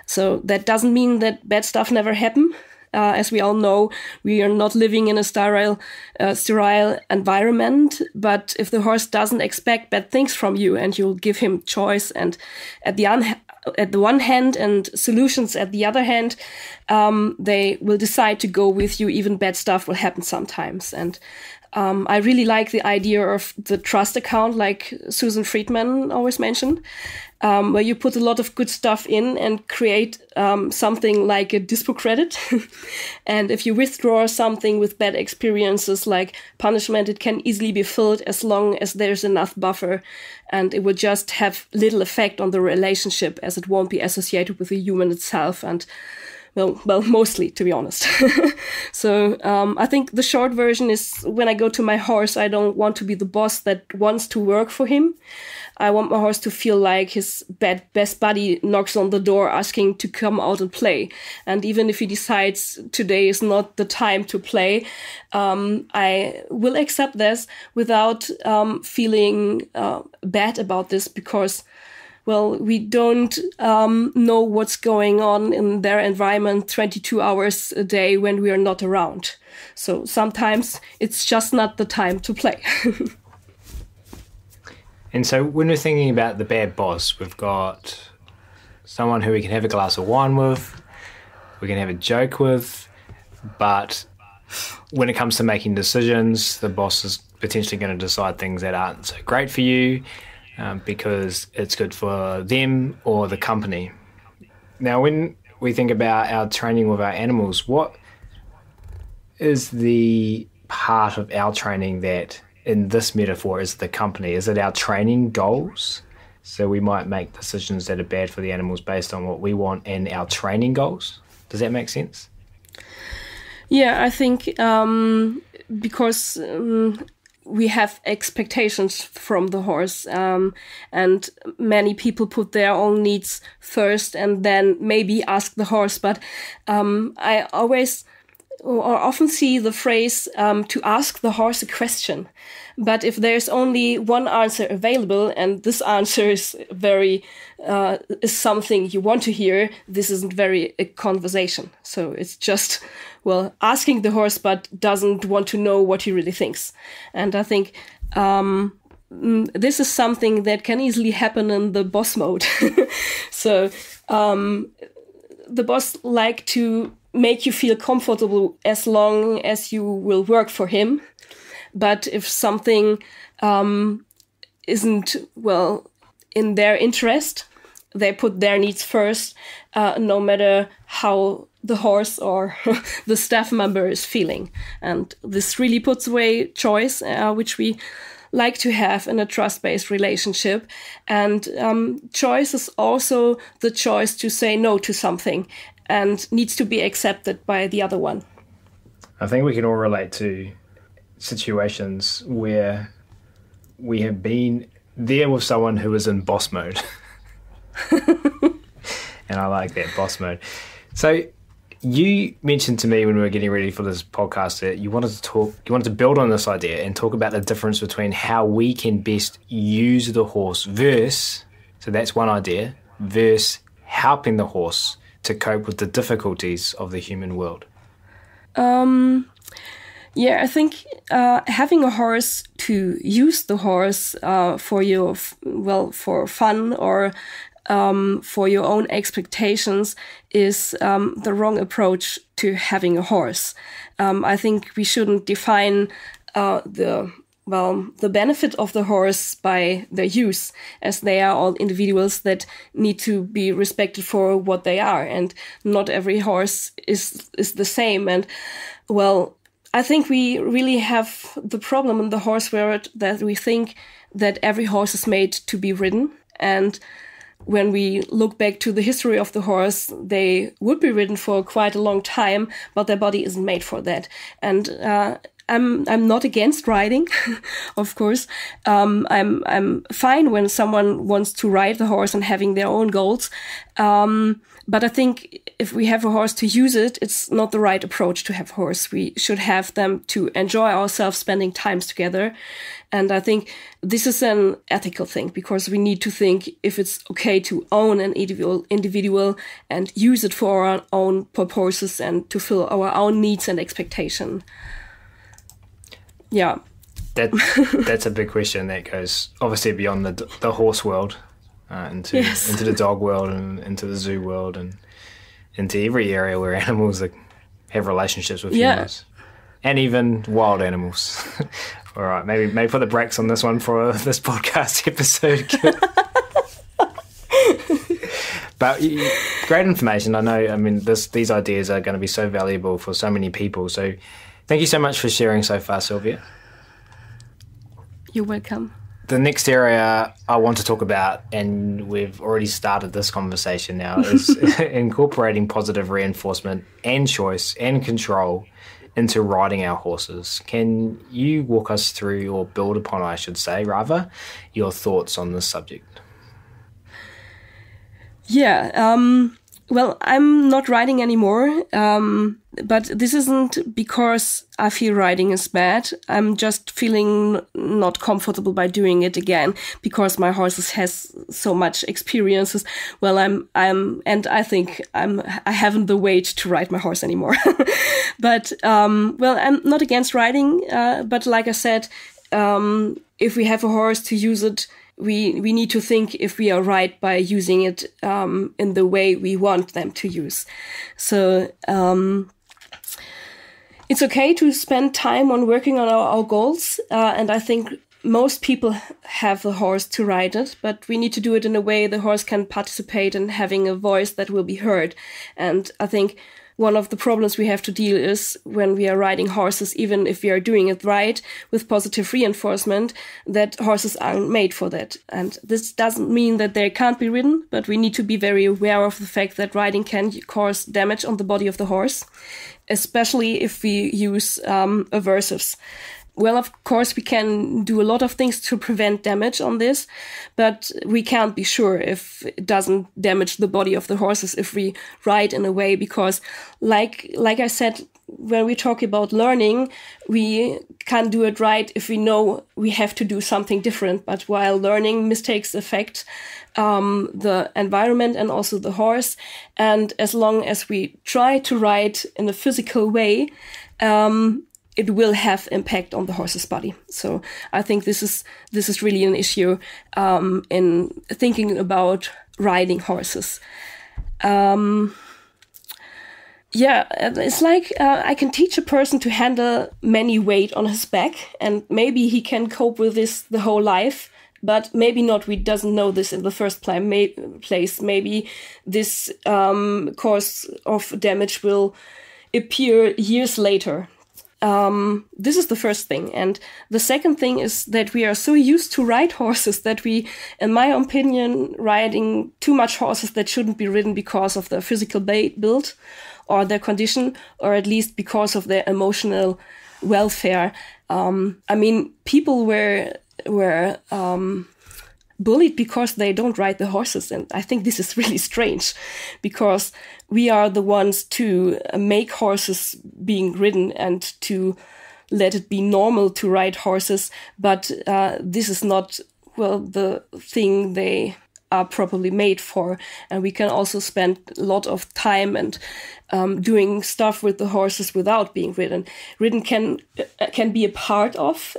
Speaker 2: So that doesn't mean that bad stuff never happen. As we all know, we are not living in a sterile environment. But if the horse doesn't expect bad things from you and you'll give him choice and at the one hand and solutions at the other hand, they will decide to go with you. Even bad stuff will happen sometimes. And I really like the idea of the trust account, like Susan Friedman always mentioned, where you put a lot of good stuff in and create something like a dispo credit. And if you withdraw something with bad experiences like punishment, it can easily be filled as long as there's enough buffer, and it will just have little effect on the relationship as it won't be associated with the human itself. And well, mostly, to be honest. So I think the short version is, when I go to my horse, I don't want to be the boss that wants to work for him. I want my horse to feel like his best buddy knocks on the door asking to come out and play. And even if he decides today is not the time to play, I will accept this without feeling bad about this, because well, we don't know what's going on in their environment 22 hours a day when we are not around. So sometimes it's just not the time to play.
Speaker 1: And so when we're thinking about the bad boss, we've got someone who we can have a glass of wine with, we can have a joke with, but when it comes to making decisions, the boss is potentially going to decide things that aren't so great for you, because it's good for them or the company. Now, when we think about our training with our animals, what is the part of our training that, in this metaphor, is the company? Is it our training goals? So we might make decisions that are bad for the animals based on what we want and our training goals. Does that make sense?
Speaker 2: Yeah, I think because we have expectations from the horse, and many people put their own needs first and then maybe ask the horse. But I always or often see the phrase to ask the horse a question. But if there's only one answer available and this answer is is something you want to hear, this isn't very a conversation. So it's just, well, asking the horse but doesn't want to know what he really thinks. And I think this is something that can easily happen in the boss mode. So the boss like to make you feel comfortable as long as you will work for him. But if something isn't, well, in their interest, they put their needs first, no matter how the horse or the staff member is feeling. And this really puts away choice, which we like to have in a trust-based relationship. And choice is also the choice to say no to something and needs to be accepted by the other one.
Speaker 1: I think we can all relate to situations where we have been there with someone who is in boss mode. And I like that, boss mode. So you mentioned to me when we were getting ready for this podcast that you wanted to build on this idea and talk about the difference between how we can best use the horse versus, so that's one idea, versus helping the horse to cope with the difficulties of the human world.
Speaker 2: Yeah, I think having a horse, to use the horse for for fun or for your own expectations is the wrong approach to having a horse. I think we shouldn't define the benefit of the horse by their use, as they are all individuals that need to be respected for what they are, and not every horse is the same. And I think we really have the problem in the horse world that we think that every horse is made to be ridden. And when we look back to the history of the horse, they would be ridden for quite a long time, but their body isn't made for that. And I'm not against riding, of course. I'm fine when someone wants to ride the horse and having their own goals. But I think if we have a horse to use it, it's not the right approach to have a horse. We should have them to enjoy ourselves spending times together. And I think this is an ethical thing, because we need to think if it's okay to own an individual and use it for our own purposes and to fill our own needs and expectation. Yeah.
Speaker 1: That's a big question that goes obviously beyond the horse world. Into the dog world and into the zoo world and into every area where animals have relationships with humans, and even wild animals. All right, maybe put the brakes on this one for this podcast episode. But great information. I know. I mean, these ideas are going to be so valuable for so many people. So, thank you so much for sharing so far, Sylvia.
Speaker 2: You're welcome.
Speaker 1: The next area I want to talk about, and we've already started this conversation now, is incorporating positive reinforcement and choice and control into riding our horses. Can you walk us through, or build upon, I should say, rather, your thoughts on this subject?
Speaker 2: Yeah, I'm not riding anymore, but this isn't because I feel riding is bad. I'm just feeling not comfortable by doing it again because my horse has so much experiences. Well, and I think I haven't the weight to ride my horse anymore. But I'm not against riding. But like I said, if we have a horse to use it, we need to think if we are right by using it in the way we want them to use. So it's okay to spend time on working on our goals. And I think most people have a horse to ride it, but we need to do it in a way the horse can participate in having a voice that will be heard. And I think one of the problems we have to deal is when we are riding horses, even if we are doing it right with positive reinforcement, that horses aren't made for that. And this doesn't mean that they can't be ridden, but we need to be very aware of the fact that riding can cause damage on the body of the horse, especially if we use aversives. Well, of course, we can do a lot of things to prevent damage on this, but we can't be sure if it doesn't damage the body of the horses if we ride in a way, because like I said, when we talk about learning, we can't do it right if we know we have to do something different. But while learning, mistakes affect the environment and also the horse. And as long as we try to ride in a physical way, it will have impact on the horse's body. So I think this is really an issue in thinking about riding horses. It's like I can teach a person to handle many weight on his back, and maybe he can cope with this the whole life. But maybe not. We doesn't know this in the first place. Maybe this cause of damage will appear years later. This is the first thing. And the second thing is that we are so used to ride horses that we, in my opinion, riding too much horses that shouldn't be ridden because of their physical build or their condition, or at least because of their emotional welfare. People were bullied because they don't ride the horses. And I think this is really strange, because we are the ones to make horses being ridden and to let it be normal to ride horses. But this is not, the thing they are properly made for. And we can also spend a lot of time and doing stuff with the horses without being ridden. Ridden can be a part of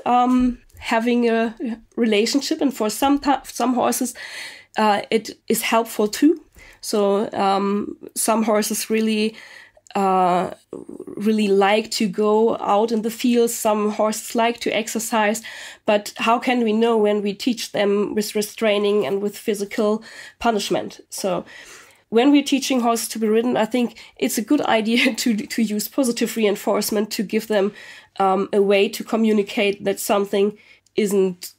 Speaker 2: having a relationship, and for some horses it is helpful too. So some horses really like to go out in the fields. Some horses like to exercise, but how can we know when we teach them with restraining and with physical punishment? So when we're teaching horses to be ridden, I think it's a good idea to use positive reinforcement to give them a way to communicate that something isn't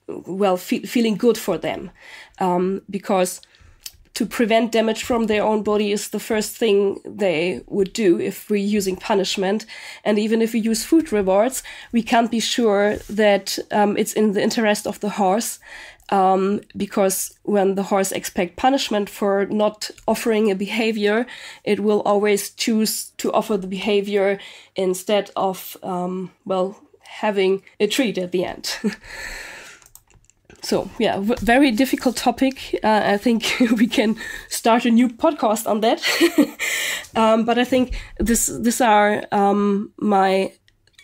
Speaker 2: feeling good for them, because to prevent damage from their own body is the first thing they would do if we're using punishment. And even if we use food rewards, we can't be sure that it's in the interest of the horse, because when the horse expects punishment for not offering a behavior, it will always choose to offer the behavior instead of, having a treat at the end. So, yeah, very difficult topic. I think we can start a new podcast on that. But I think these are my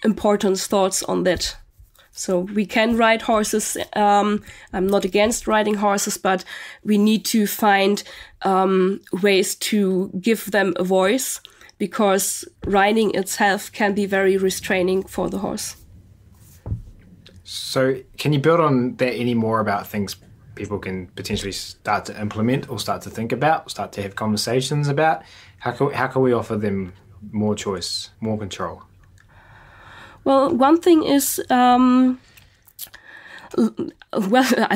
Speaker 2: important thoughts on that. So we can ride horses. I'm not against riding horses, but we need to find ways to give them a voice, because riding itself can be very restraining for the horse.
Speaker 1: So can you build on that any more about things people can potentially start to implement or start to think about, start to have conversations about? How can we offer them more choice, more control?
Speaker 2: Well, one thing is, I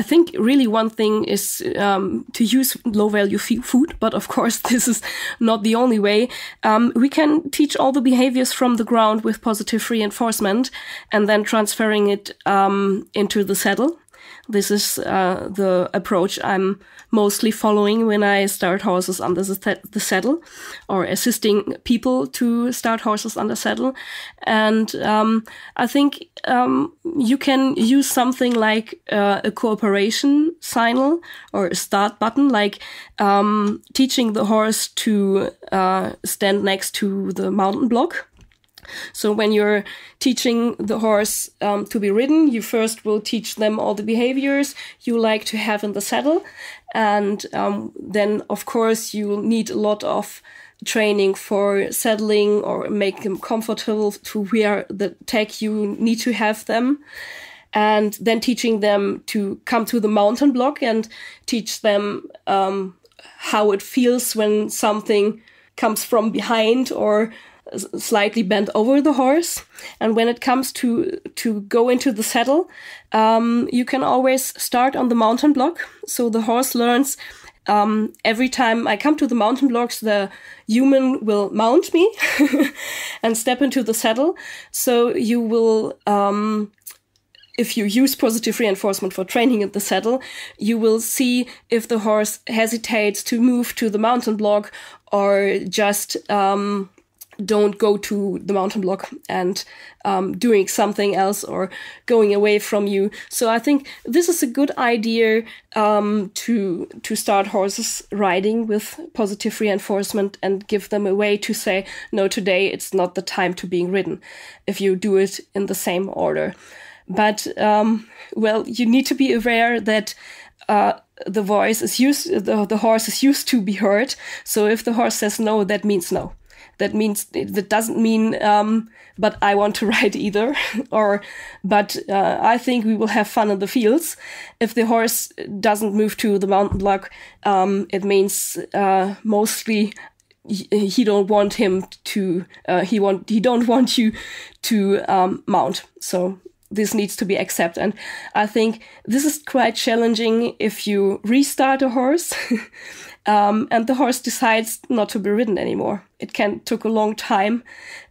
Speaker 2: think really one thing is to use low-value food, but of course this is not the only way. We can teach all the behaviors from the ground with positive reinforcement and then transferring it into the saddle. This is the approach I'm mostly following when I start horses under the saddle, or assisting people to start horses under saddle. And I think you can use something like a cooperation signal or a start button, like teaching the horse to stand next to the mountain block. So when you're teaching the horse to be ridden, you first will teach them all the behaviors you like to have in the saddle. And then, of course, you need a lot of training for saddling or make them comfortable to wear the tag you need to have them. And then teaching them to come to the mountain block and teach them how it feels when something comes from behind or slightly bent over the horse. And when it comes to go into the saddle, you can always start on the mountain block. So the horse learns, every time I come to the mountain blocks, the human will mount me and step into the saddle. So you will, if you use positive reinforcement for training in the saddle, you will see if the horse hesitates to move to the mountain block or just don't go to the mountain block and doing something else or going away from you. So I think this is a good idea to start horses riding with positive reinforcement and give them a way to say, no, today it's not the time to being ridden, if you do it in the same order. But, you need to be aware that the horse is used to be heard. So if the horse says no, that means no. That doesn't mean, but I want to ride either, but I think we will have fun in the fields. If the horse doesn't move to the mountain block, it means mostly he don't want him to. He don't want you to mount. So this needs to be accepted, and I think this is quite challenging if you restart a horse. And the horse decides not to be ridden anymore. It can take a long time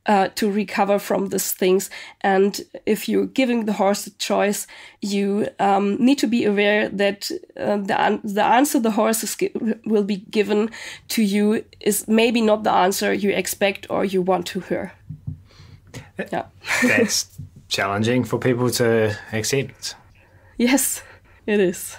Speaker 2: to recover from these things. And if you're giving the horse a choice, you need to be aware that the answer the horse will be given to you is maybe not the answer you expect or you want to hear. Yeah.
Speaker 1: That's challenging for people to accept.
Speaker 2: Yes, it is.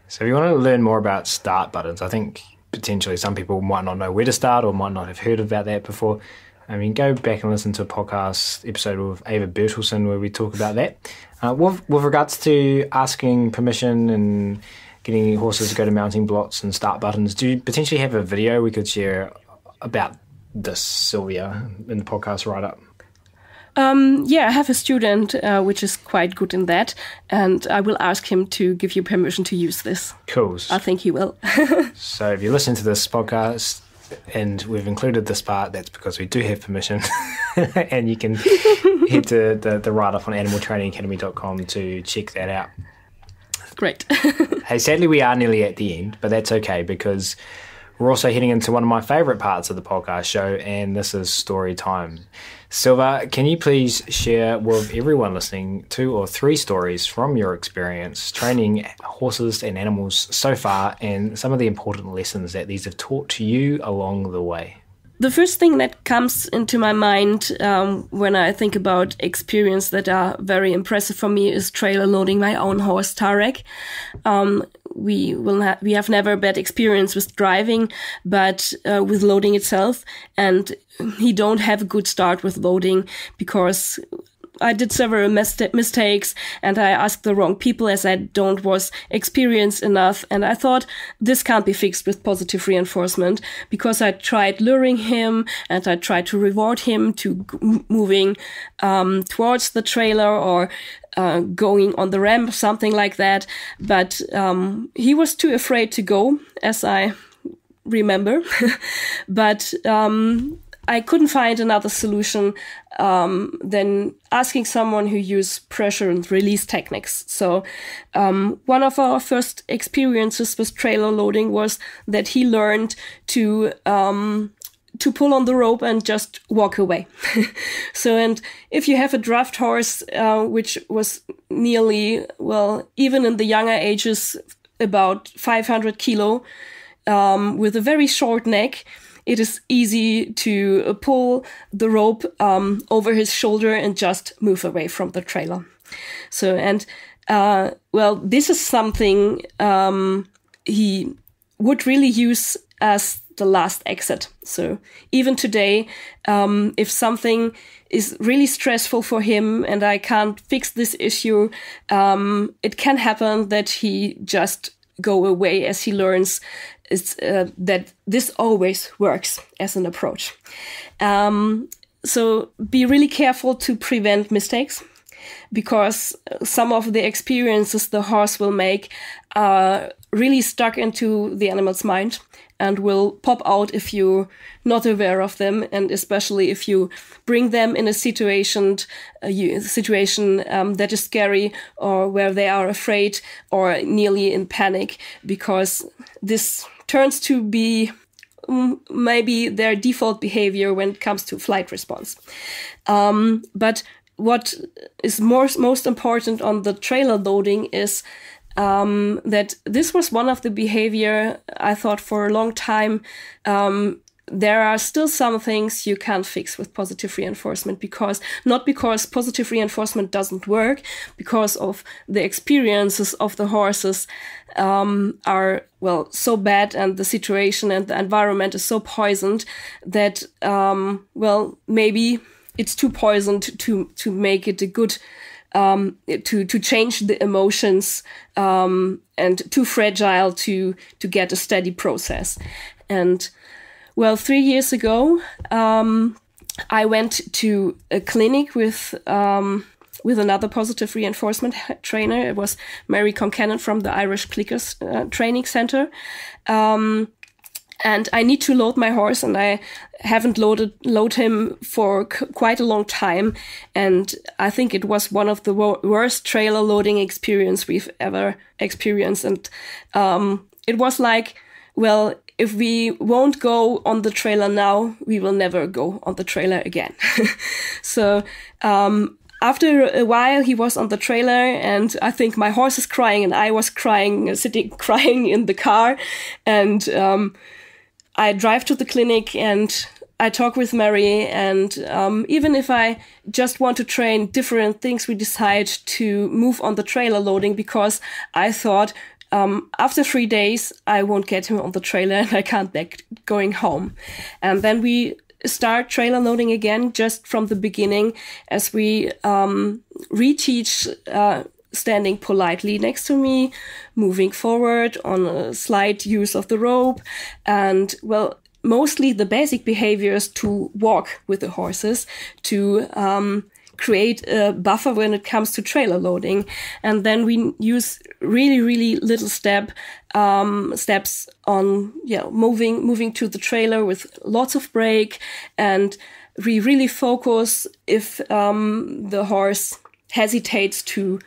Speaker 1: So if you want to learn more about start buttons, I think potentially some people might not know where to start or might not have heard about that before. I mean, go back and listen to a podcast episode with Ava Bertelsen where we talk about that. With regards to asking permission and getting horses to go to mounting blocks and start buttons. Do you potentially have a video we could share about this, Sylvia, in the podcast write-up?
Speaker 2: Yeah, I have a student which is quite good in that, and I will ask him to give you permission to use this.
Speaker 1: Cool.
Speaker 2: I think he will.
Speaker 1: So if you listen to this podcast and we've included this part, that's because we do have permission. And you can head to the write-up on animaltrainingacademy.com to check that out.
Speaker 2: Great.
Speaker 1: Hey, sadly we are nearly at the end, but that's okay because we're also heading into one of my favourite parts of the podcast show, and this is story time. Silva, can you please share with everyone listening 2 or 3 stories from your experience training horses and animals so far and some of the important lessons that these have taught to you along the way?
Speaker 2: The first thing that comes into my mind when I think about experience that are very impressive for me is trailer loading my own horse, Tarek. We have never a bad experience with driving, but with loading itself. And he don't have a good start with loading because I did several mistakes and I asked the wrong people as I don't was experienced enough. And I thought this can't be fixed with positive reinforcement because I tried luring him and I tried to reward him to moving towards the trailer or going on the ramp, something like that. But he was too afraid to go, as I remember. But I couldn't find another solution than asking someone who used pressure and release techniques. So one of our first experiences with trailer loading was that he learned to pull on the rope and just walk away. So, and if you have a draft horse, which was nearly, well, even in the younger ages, about 500 kilo, with a very short neck, it is easy to pull the rope over his shoulder and just move away from the trailer. So, and well, this is something he would really use as the last exit. So even today, if something is really stressful for him and I can't fix this issue, it can happen that he just go away as he learns that this always works as an approach. So be really careful to prevent mistakes, because some of the experiences the horse will make are really stuck into the animal's mind and will pop out if you're not aware of them, and especially if you bring them in a situation that is scary or where they are afraid or nearly in panic, because this turns to be maybe their default behavior when it comes to flight response. But what is most important on the trailer loading is that this was one of the behavior I thought for a long time. There are still some things you can't fix with positive reinforcement, not because positive reinforcement doesn't work, because of the experiences of the horses are, well, so bad, and the situation and the environment is so poisoned that, well, maybe it's too poisoned to make it a good, to change the emotions, and too fragile to get a steady process. And well, 3 years ago, I went to a clinic with another positive reinforcement trainer. It was Mary Concannon from the Irish Clickers Training Center. And I need to load my horse, and I haven't load him for quite a long time. And I think it was one of the worst trailer loading experience we've ever experienced. And it was like, well, if we won't go on the trailer now, we will never go on the trailer again. So after a while, he was on the trailer, and I think my horse is crying, and I was crying, crying in the car. And I drive to the clinic and I talk with Mary, and even if I just want to train different things, we decide to move on the trailer loading, because I thought after 3 days, I won't get him on the trailer and I can't be going home. And then we start trailer loading again, just from the beginning, as we reteach standing politely next to me, moving forward on a slight use of the rope, and, well, mostly the basic behaviors to walk with the horses, to create a buffer when it comes to trailer loading. And then we use really, really little steps on moving to the trailer with lots of brake, and we really focus if the horse hesitates to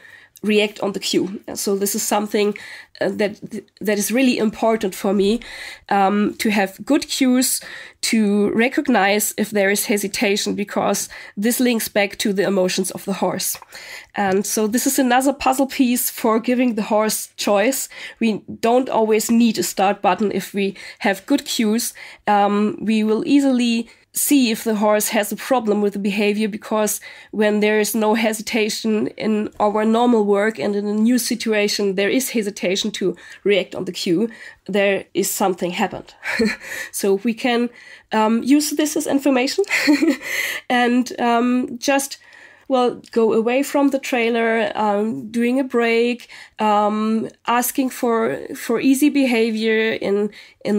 Speaker 2: react on the cue. So this is something that is really important for me, to have good cues, to recognize if there is hesitation, because this links back to the emotions of the horse. And so this is another puzzle piece for giving the horse choice. We don't always need a start button. If we have good cues, we will easily see if the horse has a problem with the behavior, because when there is no hesitation in our normal work and in a new situation, there is hesitation to react on the cue, there is something happened. So we can use this as information and just, well, go away from the trailer, doing a break, asking for easy behavior in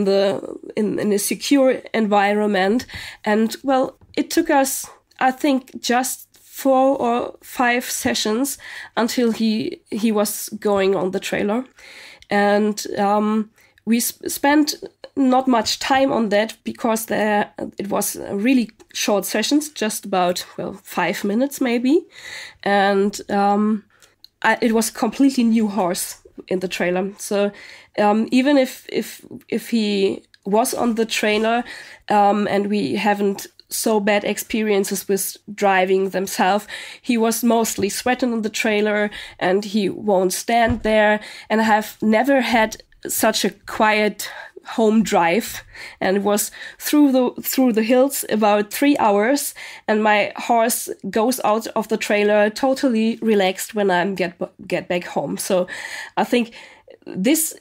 Speaker 2: a secure environment. And, well, it took us, I think, just 4 or 5 sessions until he was going on the trailer. And we spent not much time on that, because it was really short sessions, just about, well, 5 minutes maybe. And it was a completely new horse in the trailer. So even if he was on the trailer and we haven't so bad experiences with driving themselves, he was mostly sweating on the trailer and he won't stand there. And I have never had such a quiet home drive, and it was through the hills about 3 hours, and my horse goes out of the trailer totally relaxed when I get back home. So I think this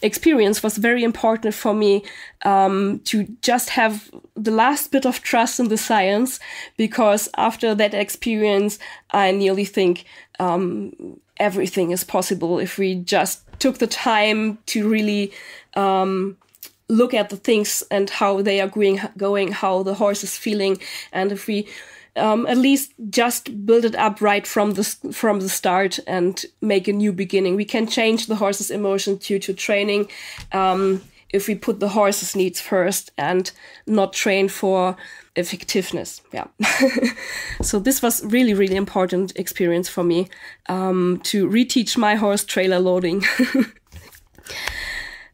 Speaker 2: experience was very important for me, to just have the last bit of trust in the science, because after that experience I nearly think everything is possible if we just took the time to really look at the things and how they are going, how the horse is feeling, and if we at least just build it up right from the start and make a new beginning. We can change the horse's emotion due to training if we put the horse's needs first and not train for effectiveness. Yeah. So this was really, really important experience for me, to reteach my horse trailer loading.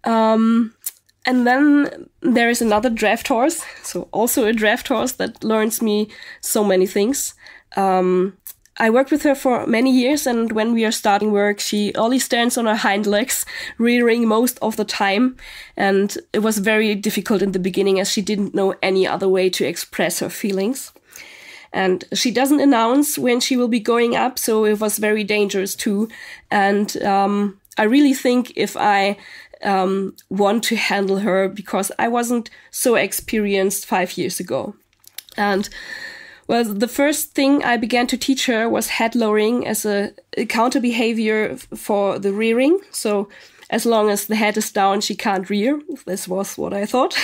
Speaker 2: And then there is another draft horse, so also a draft horse that learns me so many things. I worked with her for many years, and when we are starting work, she only stands on her hind legs, rearing most of the time. And it was very difficult in the beginning, as she didn't know any other way to express her feelings. And she doesn't announce when she will be going up, so it was very dangerous too. And I really think if I want to handle her, because I wasn't so experienced 5 years ago. And well, the first thing I began to teach her was head lowering as a counter behavior for the rearing. So as long as the head is down, she can't rear. This was what I thought.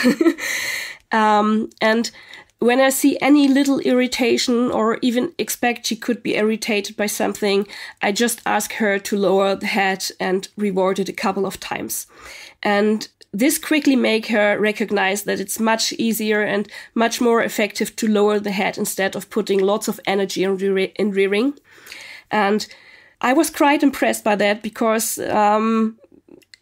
Speaker 2: And when I see any little irritation or even expect she could be irritated by something, I just ask her to lower the head and reward it a couple of times. And this quickly make her recognize that it's much easier and much more effective to lower the head instead of putting lots of energy in rearing. And I was quite impressed by that, because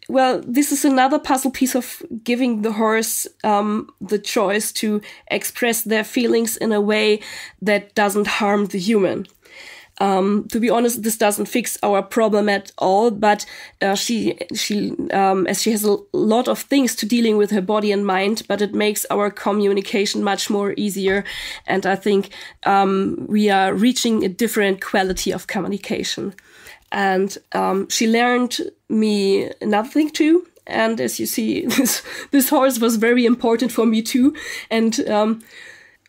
Speaker 2: well, this is another puzzle piece of giving the horse the choice to express their feelings in a way that doesn't harm the human. To be honest, this doesn't fix our problem at all, but she as she has a lot of things to dealing with her body and mind, but it makes our communication much more easier. And I think we are reaching a different quality of communication. And she learned me another thing too. And as you see, this horse was very important for me too. And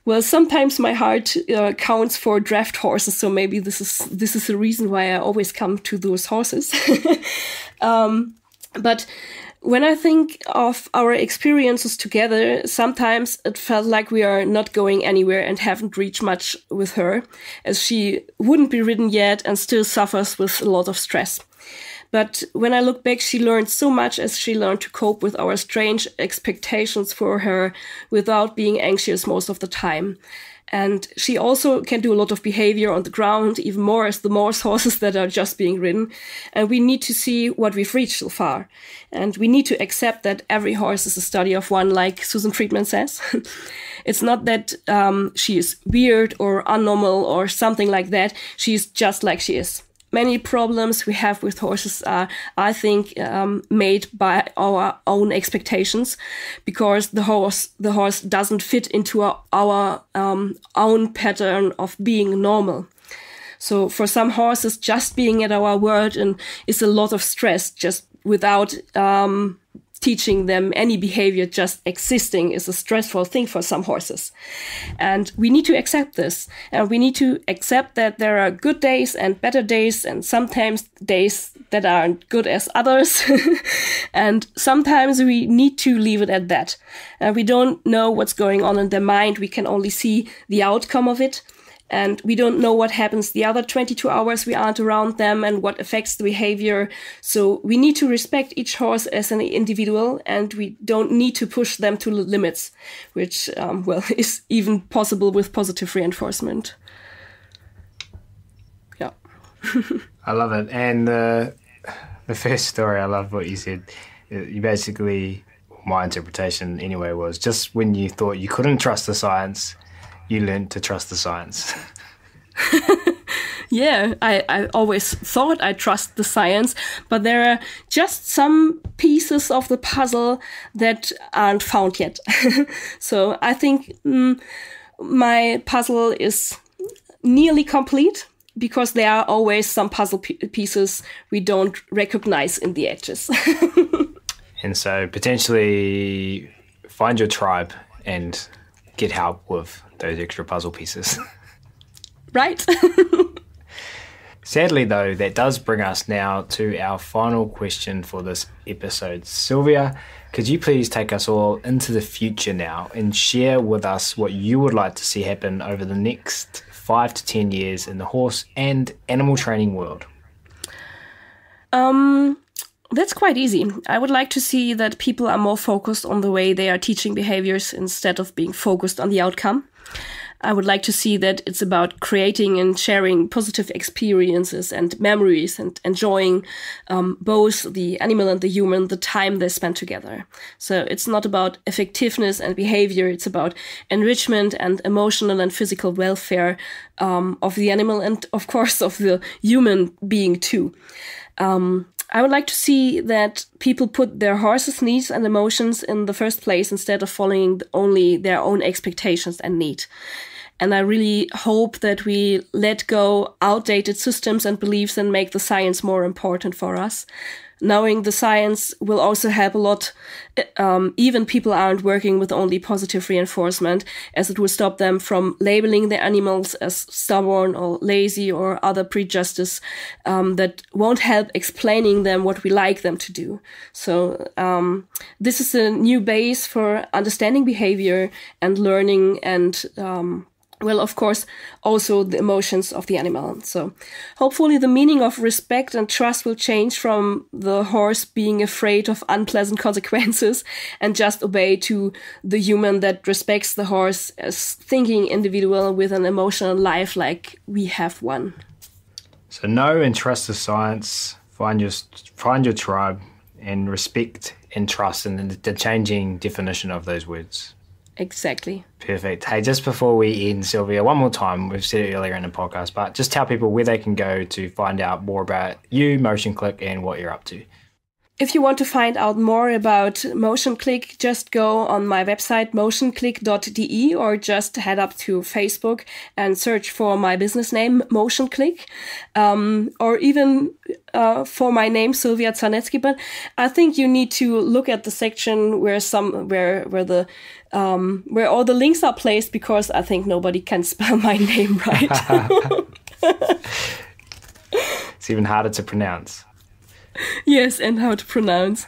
Speaker 2: Well, sometimes my heart counts for draft horses, so maybe this is the reason why I always come to those horses. But when I think of our experiences together, sometimes it felt like we are not going anywhere and haven't reached much with her, as she wouldn't be ridden yet and still suffers with a lot of stress. But when I look back, she learned so much as she learned to cope with our strange expectations for her without being anxious most of the time. And she also can do a lot of behavior on the ground, even more as the Morse horses that are just being ridden. And we need to see what we've reached so far. And we need to accept that every horse is a study of one, like Susan Friedman says. It's not that she is weird or unnormal or something like that. She's just like she is. Many problems we have with horses are, I think, made by our own expectations, because the horse doesn't fit into our own pattern of being normal. So for some horses, just being at our word and is a lot of stress, just without teaching them any behavior. Just existing is a stressful thing for some horses. And we need to accept this. And we need to accept that there are good days and better days, and sometimes days that aren't good as others. And sometimes we need to leave it at that. We don't know what's going on in their mind. We can only see the outcome of it. And we don't know what happens the other 22 hours we aren't around them and what affects the behavior. So we need to respect each horse as an individual, and we don't need to push them to limits, which, is even possible with positive reinforcement. Yeah.
Speaker 1: I love it. And the first story, I love what you said. You basically, my interpretation anyway, was just when you thought you couldn't trust the science, you learned to trust the science.
Speaker 2: Yeah, I always thought I trust the science, but there are just some pieces of the puzzle that aren't found yet. So I think my puzzle is nearly complete, because there are always some puzzle pieces we don't recognize in the edges.
Speaker 1: And so potentially find your tribe and get help with those extra puzzle pieces.
Speaker 2: Right.
Speaker 1: Sadly, though, that does bring us now to our final question for this episode. Sylvia, could you please take us all into the future now and share with us what you would like to see happen over the next 5 to 10 years in the horse and animal training world?
Speaker 2: That's quite easy. I would like to see that people are more focused on the way they are teaching behaviors instead of being focused on the outcome. I would like to see that it's about creating and sharing positive experiences and memories and enjoying both the animal and the human, the time they spend together. So it's not about effectiveness and behavior. It's about enrichment and emotional and physical welfare of the animal and, of course, of the human being too. I would like to see that people put their horses' needs and emotions in the first place instead of following only their own expectations and need. And I really hope that we let go outdated systems and beliefs and make the science more important for us. Knowing the science will also help a lot. Even people aren't working with only positive reinforcement, as it will stop them from labeling their animals as stubborn or lazy or other prejudices that won't help explaining them what we like them to do. So this is a new base for understanding behavior and learning and of course, also the emotions of the animal. So hopefully the meaning of respect and trust will change from the horse being afraid of unpleasant consequences and just obey to the human that respects the horse as thinking individual with an emotional life like we have one.
Speaker 1: So know and trust the science, find your tribe, and respect and trust in the changing definition of those words.
Speaker 2: Exactly.
Speaker 1: Perfect. Hey, just before we end, Sylvia, one more time, we've said it earlier in the podcast, but just tell people where they can go to find out more about you, Motion Click, and what you're up to.
Speaker 2: If you want to find out more about Motion Click, just go on my website, motionclick.de, or just head up to Facebook and search for my business name, Motion Click, or even for my name, Sylvia Czarnecki. But I think you need to look at the section where all the links are placed, because I think nobody can spell my name right.
Speaker 1: It's even harder to pronounce.
Speaker 2: Yes, and how to pronounce.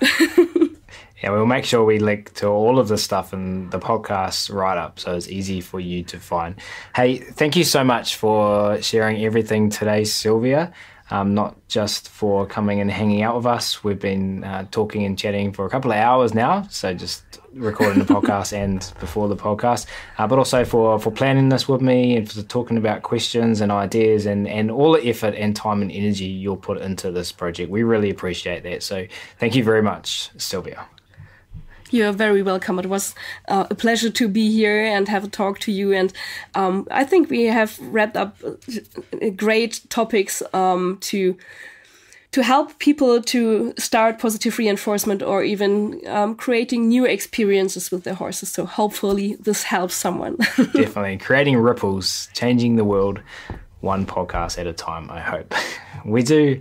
Speaker 1: Yeah, we'll make sure we link to all of the stuff in the podcast write-up, so it's easy for you to find. Hey, thank you so much for sharing everything today, Sylvia. Not just for coming and hanging out with us. We've been talking and chatting for a couple of hours now, so just recording the podcast and before the podcast, but also for planning this with me and for talking about questions and ideas and all the effort and time and energy you'll put into this project. We really appreciate that. So thank you very much, Sylvia.
Speaker 2: You're very welcome. It was a pleasure to be here and have a talk to you. And I think we have wrapped up great topics to help people to start positive reinforcement, or even creating new experiences with their horses. So hopefully this helps someone.
Speaker 1: Definitely. Creating ripples, changing the world one podcast at a time, I hope. We do.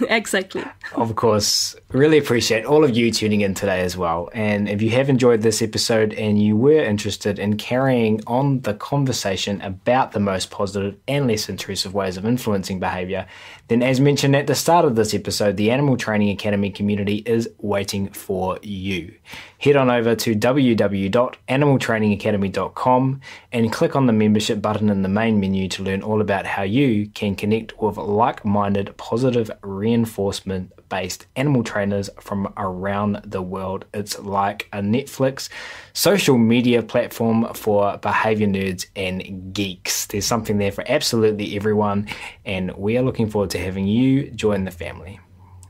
Speaker 2: Exactly.
Speaker 1: Of course, really appreciate all of you tuning in today as well. And if you have enjoyed this episode and you were interested in carrying on the conversation about the most positive and less intrusive ways of influencing behavior, then as mentioned at the start of this episode, the Animal Training Academy community is waiting for you. Head on over to www.animaltrainingacademy.com and click on the membership button in the main menu to learn all about how you can connect with like-minded, positive reinforcement-based animal trainers from around the world. It's like a Netflix social media platform for behavior nerds and geeks. There's something there for absolutely everyone, and we are looking forward to having you join the family.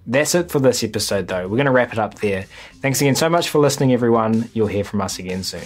Speaker 1: That's it for this episode, though. We're going to wrap it up there. Thanks again so much for listening, everyone. You'll hear from us again soon.